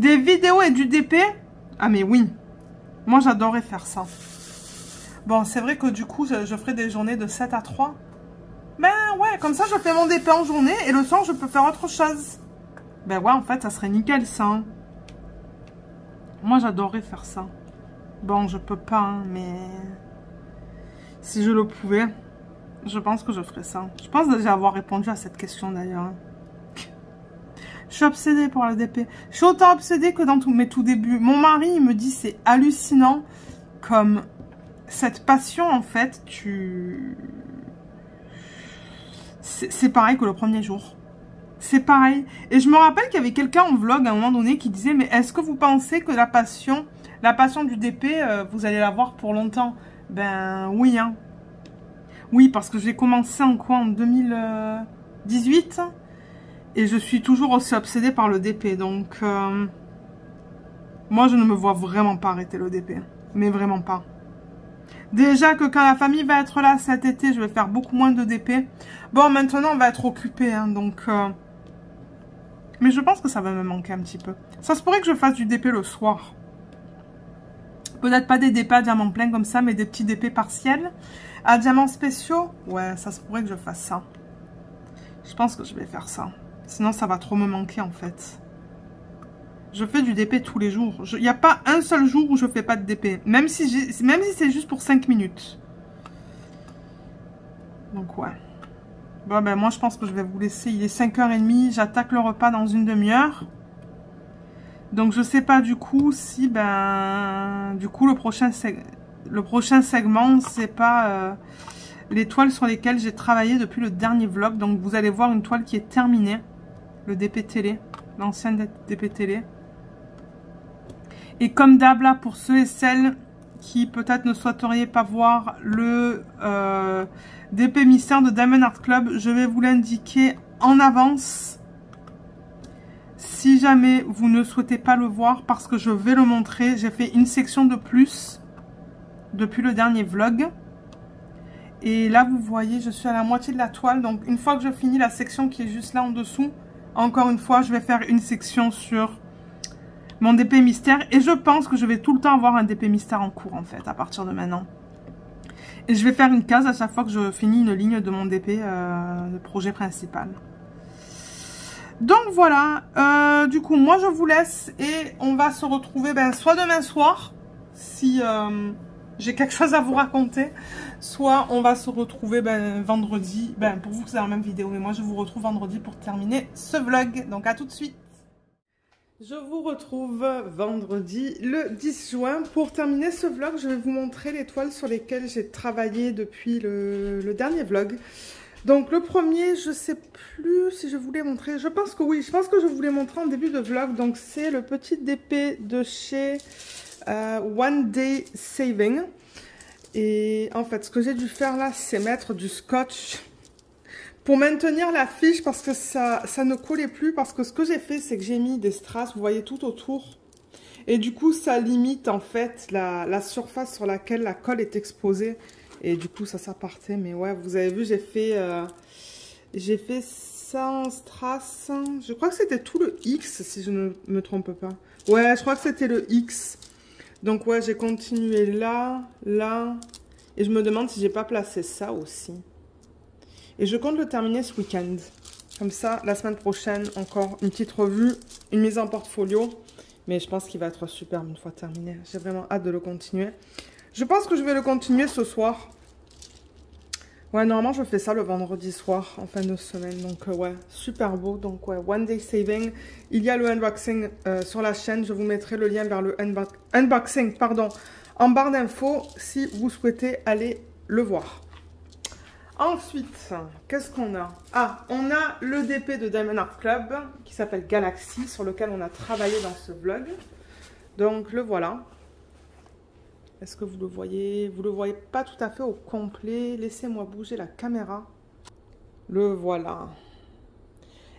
et du DP. Ah mais oui, moi j'adorerais faire ça. Bon, c'est vrai que du coup, je ferai des journées de 7 à 3. Ben ouais, comme ça je fais mon DP en journée et le soir je peux faire autre chose. Ben ouais, en fait ça serait nickel ça. Hein. Moi j'adorerais faire ça. Bon, je peux pas, hein, mais si je le pouvais, je pense que je ferais ça. Je pense déjà avoir répondu à cette question d'ailleurs. Je suis obsédée pour le DP. Je suis autant obsédée que dans tous mes tout débuts. Mon mari il me dit c'est hallucinant comme cette passion en fait, c'est pareil que le premier jour. C'est pareil. Et je me rappelle qu'il y avait quelqu'un en vlog à un moment donné qui disait, mais est-ce que vous pensez que la passion du DP, vous allez l'avoir pour longtemps? Ben oui, hein. Oui, parce que j'ai commencé en quoi? En 2018. Et je suis toujours aussi obsédée par le DP. Donc, moi, je ne me vois vraiment pas arrêter le DP. Mais vraiment pas. Déjà que quand la famille va être là cet été, je vais faire beaucoup moins de DP. Bon, maintenant, on va être occupé, hein, donc... Mais je pense que ça va me manquer un petit peu. Ça se pourrait que je fasse du DP le soir. Peut-être pas des DP à diamant plein comme ça, mais des petits DP partiels. À diamants spéciaux, ouais, ça se pourrait que je fasse ça. Je pense que je vais faire ça. Sinon, ça va trop me manquer, en fait. Je fais du DP tous les jours. Il n'y a pas un seul jour où je fais pas de DP. Même si c'est juste pour 5 minutes. Donc, ouais. Bon, ben, moi, je pense que je vais vous laisser. Il est 5h30. J'attaque le repas dans une demi-heure. Donc, je sais pas, du coup, si, ben... Du coup, le prochain segment, c'est pas... les toiles sur lesquelles j'ai travaillé depuis le dernier vlog. Donc, vous allez voir une toile qui est terminée. Le DP télé. L'ancienne DP télé. Et comme d'hab, là, pour ceux et celles qui peut-être ne souhaiteriez pas voir le DP mystère de Diamond Art Club, je vais vous l'indiquer en avance. Si jamais vous ne souhaitez pas le voir, parce que je vais le montrer, j'ai fait une section de plus depuis le dernier vlog. Et là, vous voyez, je suis à la moitié de la toile. Donc, une fois que je finis la section qui est juste là en dessous, encore une fois, je vais faire une section sur mon DP mystère. Et je pense que je vais tout le temps avoir un DP mystère en cours, en fait, à partir de maintenant. Et je vais faire une case à chaque fois que je finis une ligne de mon DP de projet principal. Donc voilà, du coup moi je vous laisse et on va se retrouver soit demain soir, si j'ai quelque chose à vous raconter, soit on va se retrouver vendredi, pour vous c'est la même vidéo, mais moi je vous retrouve vendredi pour terminer ce vlog, donc à tout de suite. Je vous retrouve vendredi le 10 juin. Pour terminer ce vlog, je vais vous montrer les toiles sur lesquelles j'ai travaillé depuis le dernier vlog. Donc le premier, je sais plus si je voulais montrer, je pense que oui, je pense que je voulais montrer en début de vlog. Donc c'est le petit DP de chez One Day Saving. Et en fait, ce que j'ai dû faire là, c'est mettre du scotch pour maintenir la fiche parce que ça ne collait plus. Parce que ce que j'ai fait, c'est que j'ai mis des strass, vous voyez, tout autour. Et du coup, ça limite en fait la surface sur laquelle la colle est exposée. Et du coup, ça partait. Mais ouais, vous avez vu, j'ai fait ça en strass. Je crois que c'était tout le X, si je ne me trompe pas. Ouais, je crois que c'était le X. Donc ouais, j'ai continué là, là. Et je me demande si j'ai pas placé ça aussi. Et je compte le terminer ce week-end. Comme ça, la semaine prochaine, encore une petite revue, une mise en portfolio. Mais je pense qu'il va être superbe une fois terminé. J'ai vraiment hâte de le continuer. Je pense que je vais le continuer ce soir. Ouais, normalement, je fais ça le vendredi soir, en fin de semaine. Donc, ouais, super beau. Donc, ouais, One Day Saving. Il y a le unboxing sur la chaîne. Je vous mettrai le lien vers le unboxing, en barre d'infos si vous souhaitez aller le voir. Ensuite, qu'est-ce qu'on a? Ah, on a le DP de Diamond Art Club qui s'appelle Galaxy, sur lequel on a travaillé dans ce vlog. Donc, le voilà. Est-ce que vous le voyez? Vous le voyez pas tout à fait au complet. Laissez-moi bouger la caméra. Le voilà.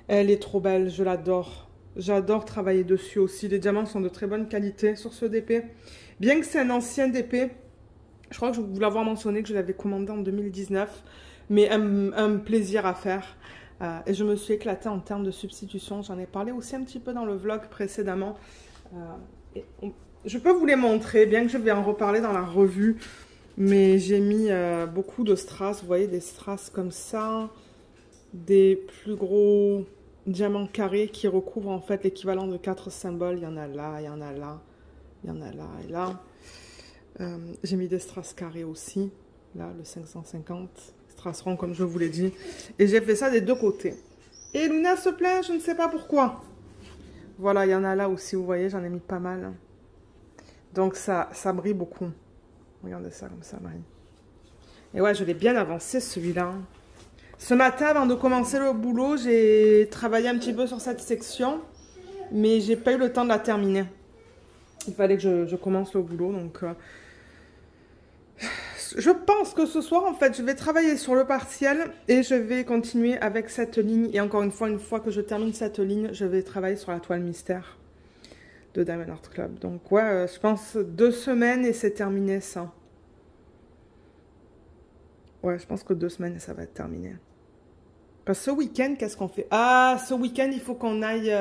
Elle est trop belle, je l'adore. J'adore travailler dessus aussi. Les diamants sont de très bonne qualité sur ce DP. Bien que c'est un ancien DP, je crois que je vous l'avoir mentionné que je l'avais commandé en 2019. Mais un plaisir à faire. Et je me suis éclatée en termes de substitution. J'en ai parlé aussi un petit peu dans le vlog précédemment. Je peux vous les montrer, bien que je vais en reparler dans la revue. Mais j'ai mis beaucoup de strass. Vous voyez, des strass comme ça. Des plus gros diamants carrés qui recouvrent en fait l'équivalent de 4 symboles. Il y en a là, il y en a là, il y en a là et là. J'ai mis des strass carrés aussi. Là, le 550. Strass rond, comme je vous l'ai dit. Et j'ai fait ça des deux côtés. Et Luna se plaint, je ne sais pas pourquoi. Voilà, il y en a là aussi, vous voyez, j'en ai mis pas mal. Donc ça brille beaucoup. Regardez ça comme ça, Marie. Et ouais, je l'ai bien avancé celui-là. Ce matin, avant de commencer le boulot, j'ai travaillé un petit peu sur cette section. Mais j'ai pas eu le temps de la terminer. Il fallait que je commence le boulot, donc... Je pense que ce soir, en fait, je vais travailler sur le partiel et je vais continuer avec cette ligne. Et encore une fois que je termine cette ligne, je vais travailler sur la toile mystère de Diamond Art Club. Donc, ouais, je pense 2 semaines et c'est terminé, ça. Ouais, je pense que 2 semaines et ça va être terminé. Parce que ce week-end, qu'est-ce qu'on fait? Ah, ce week-end, il faut qu'on aille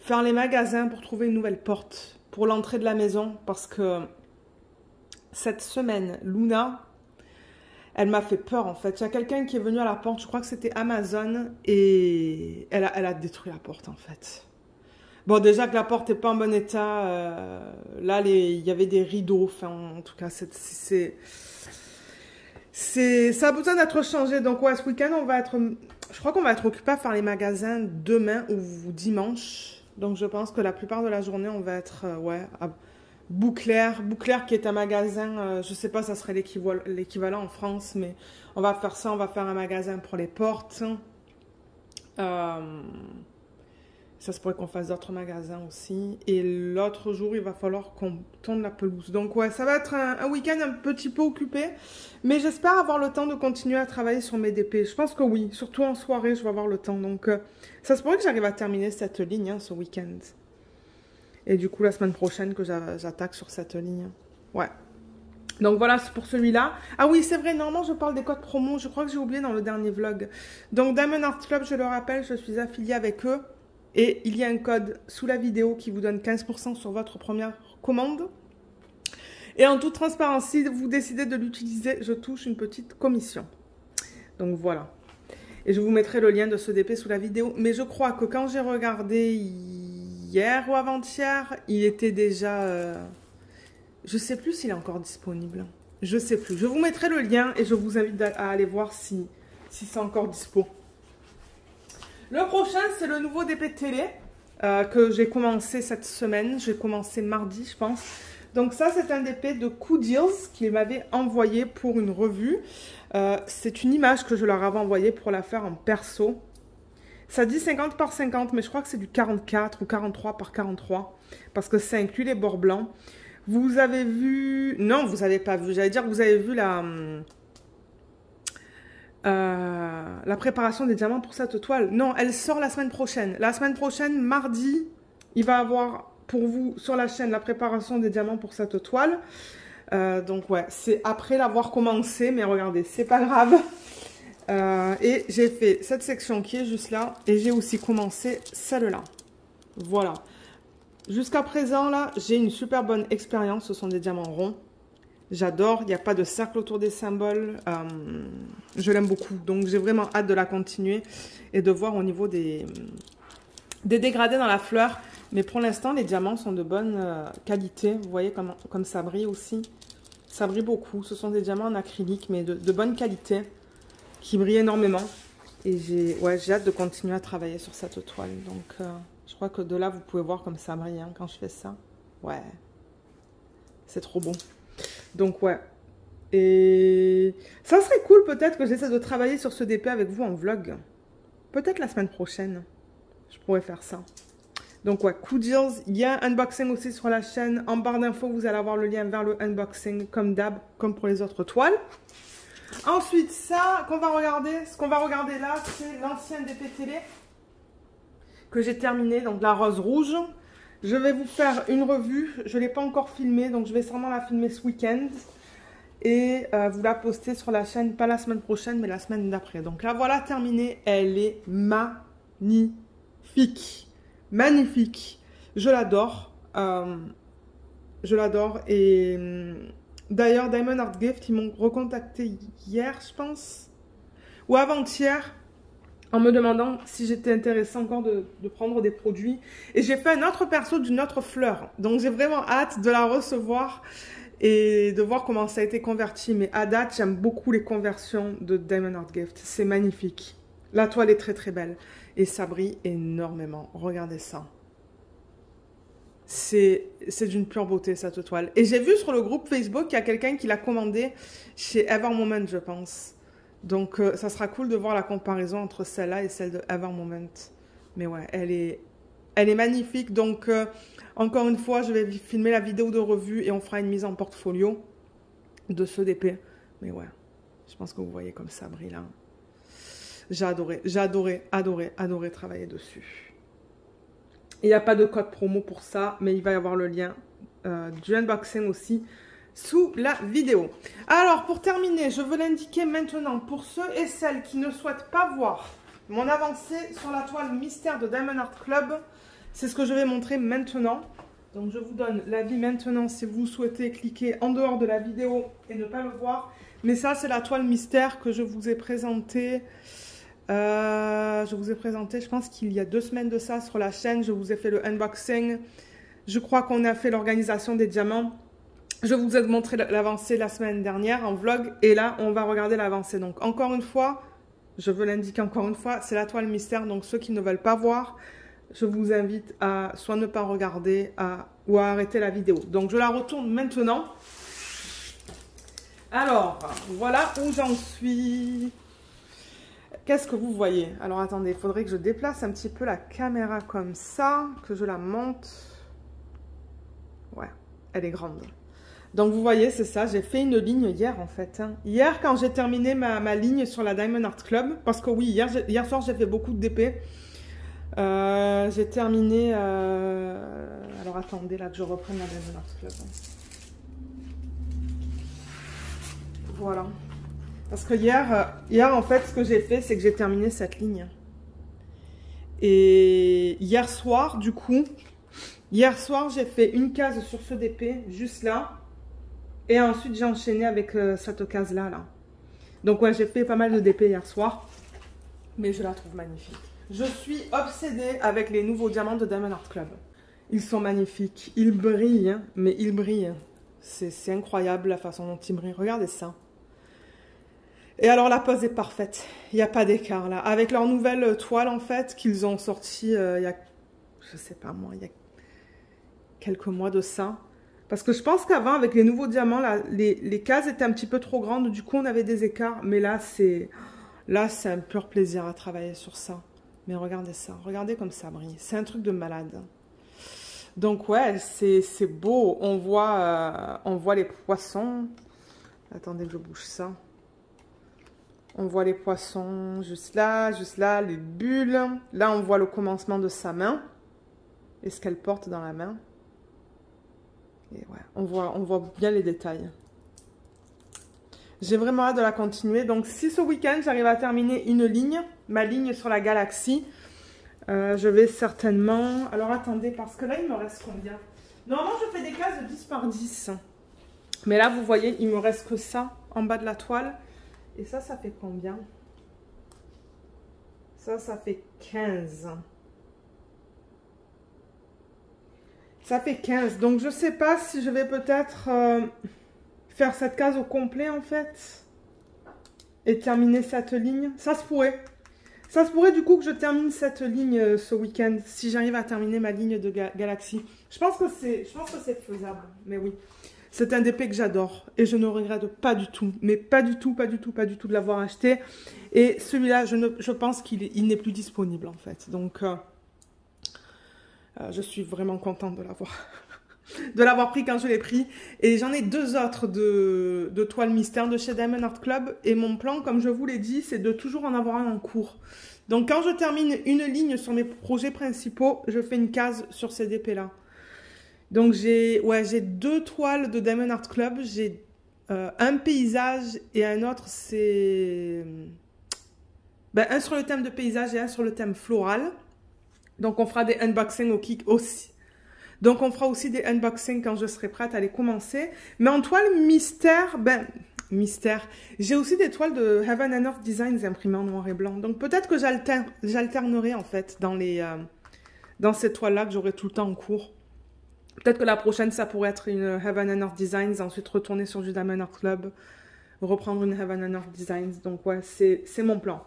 faire les magasins pour trouver une nouvelle porte pour l'entrée de la maison. Parce que... cette semaine, Luna, elle m'a fait peur en fait. Il y a quelqu'un qui est venu à la porte, je crois que c'était Amazon, et elle a détruit la porte en fait. Bon, déjà que la porte n'est pas en bon état, là, il y avait des rideaux, enfin, en tout cas, ça a besoin d'être changé. Donc, ouais, ce week-end, je crois qu'on va être occupé à faire les magasins demain ou dimanche. Donc, je pense que la plupart de la journée, on va être, ouais, à Bouclair qui est un magasin, je sais pas, ça serait l'équivalent en France, mais on va faire ça, on va faire un magasin pour les portes. Ça se pourrait qu'on fasse d'autres magasins aussi. Et l'autre jour, il va falloir qu'on tourne la pelouse. Donc ouais, ça va être un week-end un petit peu occupé. Mais j'espère avoir le temps de continuer à travailler sur mes DP. Je pense que oui, surtout en soirée, je vais avoir le temps. Donc ça se pourrait que j'arrive à terminer cette ligne hein, ce week-end. Et du coup, la semaine prochaine que j'attaque sur cette ligne. Ouais. Donc voilà, c'est pour celui-là. Ah oui, c'est vrai, normalement, je parle des codes promo. Je crois que j'ai oublié dans le dernier vlog. Donc, Diamond Art Club, je le rappelle, je suis affiliée avec eux. Et il y a un code sous la vidéo qui vous donne 15% sur votre première commande. Et en toute transparence, si vous décidez de l'utiliser, je touche une petite commission. Donc voilà. Et je vous mettrai le lien de ce DP sous la vidéo. Mais je crois que quand j'ai regardé hier ou avant-hier, il était déjà... je sais plus s'il est encore disponible. Je sais plus. Je vous mettrai le lien et je vous invite à aller voir si c'est encore dispo. Le prochain, c'est le nouveau DP télé que j'ai commencé cette semaine. J'ai commencé mardi, je pense. Donc ça, c'est un DP de Cool Deals qu'il m'avait envoyé pour une revue. C'est une image que je leur avais envoyée pour la faire en perso. Ça dit 50 par 50, mais je crois que c'est du 44 ou 43 par 43 parce que ça inclut les bords blancs. Vous avez vu... Non, vous n'avez pas vu. J'allais dire que vous avez vu la préparation des diamants pour cette toile. Non, elle sort la semaine prochaine. La semaine prochaine, mardi, il va y avoir pour vous sur la chaîne la préparation des diamants pour cette toile. Donc ouais, c'est après l'avoir commencé, mais regardez, c'est pas grave. Et j'ai fait cette section qui est juste là, et j'ai aussi commencé celle-là. Voilà. Jusqu'à présent, là, j'ai une super bonne expérience. Ce sont des diamants ronds. J'adore. Il n'y a pas de cercle autour des symboles. Je l'aime beaucoup. Donc, j'ai vraiment hâte de la continuer et de voir au niveau des dégradés dans la fleur. Mais pour l'instant, les diamants sont de bonne qualité. Vous voyez comme ça brille aussi. Ça brille beaucoup. Ce sont des diamants en acrylique, mais de bonne qualité, qui brillent énormément. Et j'ai hâte de continuer à travailler sur cette toile. Donc... je crois que de là, vous pouvez voir comme ça brille hein, quand je fais ça. Ouais. C'est trop bon. Donc, ouais. Et ça serait cool peut-être que j'essaie de travailler sur ce DP avec vous en vlog. Peut-être la semaine prochaine. Je pourrais faire ça. Donc, ouais. Cool Deals. Il y a un unboxing aussi sur la chaîne. En barre d'infos, vous allez avoir le lien vers le unboxing comme d'hab, comme pour les autres toiles. Ensuite, ça qu'on va regarder. Ce qu'on va regarder là, c'est l'ancien DP télé que j'ai terminé, donc la rose rouge. Je vais vous faire une revue. Je ne l'ai pas encore filmée, donc je vais sûrement la filmer ce week-end. Et vous la poster sur la chaîne, pas la semaine prochaine, mais la semaine d'après. Donc la voilà terminée. Elle est magnifique. Magnifique. Je l'adore. Je l'adore. Et d'ailleurs, Diamond Art Gift, ils m'ont recontacté hier, je pense. Ou avant-hier. En me demandant si j'étais intéressée encore de prendre des produits. Et j'ai fait un autre perso d'une autre fleur. Donc j'ai vraiment hâte de la recevoir et de voir comment ça a été converti. Mais à date, j'aime beaucoup les conversions de Diamond Art Gift. C'est magnifique. La toile est très très belle. Et ça brille énormément. Regardez ça. C'est d'une pure beauté cette toile. Et j'ai vu sur le groupe Facebook qu'il y a quelqu'un qui l'a commandé chez Ever Moment, je pense. Donc, ça sera cool de voir la comparaison entre celle-là et celle de Ever Moment. Mais ouais, elle est magnifique. Donc, encore une fois, je vais filmer la vidéo de revue et on fera une mise en portfolio de ce DP. Mais ouais, je pense que vous voyez comme ça brille là. J'ai adoré travailler dessus. Il n'y a pas de code promo pour ça, mais il va y avoir le lien du unboxing aussi sous la vidéo. Alors, pour terminer, je veux l'indiquer maintenant pour ceux et celles qui ne souhaitent pas voir mon avancée sur la toile mystère de Diamond Art Club. C'est ce que je vais montrer maintenant. Donc, je vous donne l'avis maintenant si vous souhaitez cliquer en dehors de la vidéo et ne pas le voir. Mais ça, c'est la toile mystère que je vous ai présentée. Je pense qu'il y a 2 semaines de ça sur la chaîne. Je vous ai fait le unboxing. Je crois qu'on a fait l'organisation des diamants. Je vous ai montré l'avancée la semaine dernière en vlog. Et là, on va regarder l'avancée. Donc, encore une fois, je veux l'indiquer encore une fois, c'est la toile mystère. Donc, ceux qui ne veulent pas voir, je vous invite à soit ne pas regarder ou à arrêter la vidéo. Donc, je la retourne maintenant. Alors, voilà où j'en suis. Qu'est-ce que vous voyez? Alors, attendez, il faudrait que je déplace un petit peu la caméra comme ça, que je la monte. Ouais, elle est grande. Donc, vous voyez, c'est ça. J'ai fait une ligne hier, en fait. Hein. Hier, quand j'ai terminé ma ligne sur la Diamond Art Club, parce que oui, hier soir, j'ai fait beaucoup de DP. J'ai terminé... Alors, attendez, là, que je reprenne la Diamond Art Club. Voilà. Parce que hier, en fait, ce que j'ai fait, c'est que j'ai terminé cette ligne. Et hier soir, du coup, j'ai fait une case sur ce DP, juste là. Et ensuite, j'ai enchaîné avec cette case-là. Là. Donc, ouais, j'ai fait pas mal de DP hier soir. Mais je la trouve magnifique. Je suis obsédée avec les nouveaux diamants de Diamond Art Club. Ils sont magnifiques. Ils brillent, hein, mais ils brillent. C'est incroyable la façon dont ils brillent. Regardez ça. Et alors, la pose est parfaite. Il n'y a pas d'écart, là. Avec leur nouvelle toile, en fait, qu'ils ont sorti il y a... Je sais pas moi, il y a quelques mois de ça. Parce que je pense qu'avant, avec les nouveaux diamants, là, les cases étaient un petit peu trop grandes. Du coup, on avait des écarts. Mais là, c'est un pur plaisir à travailler sur ça. Mais regardez ça. Regardez comme ça brille. C'est un truc de malade. Donc, ouais, c'est beau. On voit les poissons. Attendez que je bouge ça. On voit les poissons juste là, les bulles. Là, on voit le commencement de sa main. Et ce qu'elle porte dans la main. Et ouais, on voit bien les détails. J'ai vraiment hâte de la continuer. Donc, si ce week-end, j'arrive à terminer une ligne, ma ligne sur la galaxie, je vais certainement... Alors, attendez, parce que là, il me reste combien? Normalement, je fais des cases de 10 par 10. Mais là, vous voyez, il me reste que ça en bas de la toile. Et ça fait combien? Ça fait 15. Ça fait 15. Donc, je ne sais pas si je vais peut-être faire cette case au complet, en fait. Et terminer cette ligne. Ça se pourrait. Ça se pourrait, du coup, que je termine cette ligne ce week-end. Si j'arrive à terminer ma ligne de Galaxy. Je pense que c'est faisable. Mais oui. C'est un DP que j'adore. Et je ne regrette pas du tout. Mais pas du tout de l'avoir acheté. Et celui-là, je pense qu'il n'est plus disponible, en fait. Donc... je suis vraiment contente de l'avoir pris quand je l'ai pris. Et j'en ai deux autres de toiles mystères de chez Diamond Art Club. Et mon plan, comme je vous l'ai dit, c'est de toujours en avoir un en cours. Donc quand je termine une ligne sur mes projets principaux, je fais une case sur ces DP-là. Donc j'ai deux toiles de Diamond Art Club. J'ai un paysage et un autre, c'est... un sur le thème de paysage et un sur le thème floral. Donc, on fera des unboxings aussi. Donc, on fera aussi des unboxings quand je serai prête à les commencer. Mais en toile mystère, mystère. J'ai aussi des toiles de Heaven and Earth Designs imprimées en noir et blanc. Donc, peut-être que j'alternerai, en fait, dans ces toiles-là que j'aurai tout le temps en cours. Peut-être que la prochaine, ça pourrait être une Heaven and Earth Designs. Ensuite, retourner sur du Diamond Art Club. Reprendre une Heaven and Earth Designs. Donc, ouais, c'est mon plan.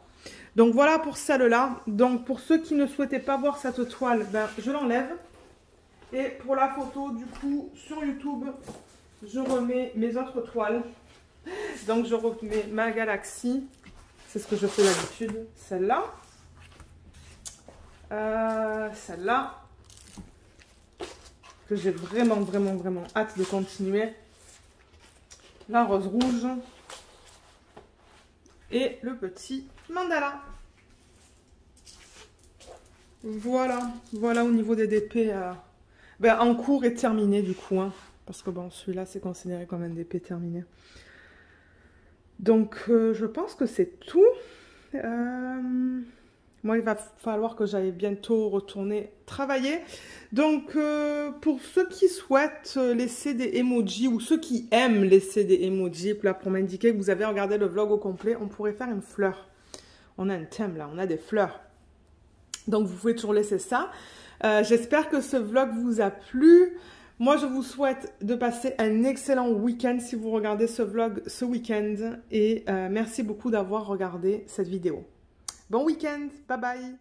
Donc voilà pour celle-là. Donc pour ceux qui ne souhaitaient pas voir cette toile, je l'enlève. Et pour la photo, du coup, sur YouTube, je remets mes autres toiles. Donc je remets ma galaxie. C'est ce que je fais d'habitude. Celle-là. Celle-là. Que j'ai vraiment hâte de continuer. La rose rouge. Et le petit mandala. Voilà au niveau des DP en cours et terminé du coup. Hein, parce que bon, celui-là, c'est considéré comme un DP terminé. Donc, je pense que c'est tout. Moi, il va falloir que j'aille bientôt retourner travailler. Donc, pour ceux qui souhaitent laisser des emojis ou ceux qui aiment laisser des emojis pour m'indiquer que vous avez regardé le vlog au complet, on pourrait faire une fleur. On a un thème là, on a des fleurs. Donc, vous pouvez toujours laisser ça. J'espère que ce vlog vous a plu. Moi, je vous souhaite de passer un excellent week-end si vous regardez ce vlog ce week-end. Et merci beaucoup d'avoir regardé cette vidéo. Bon week-end, bye bye.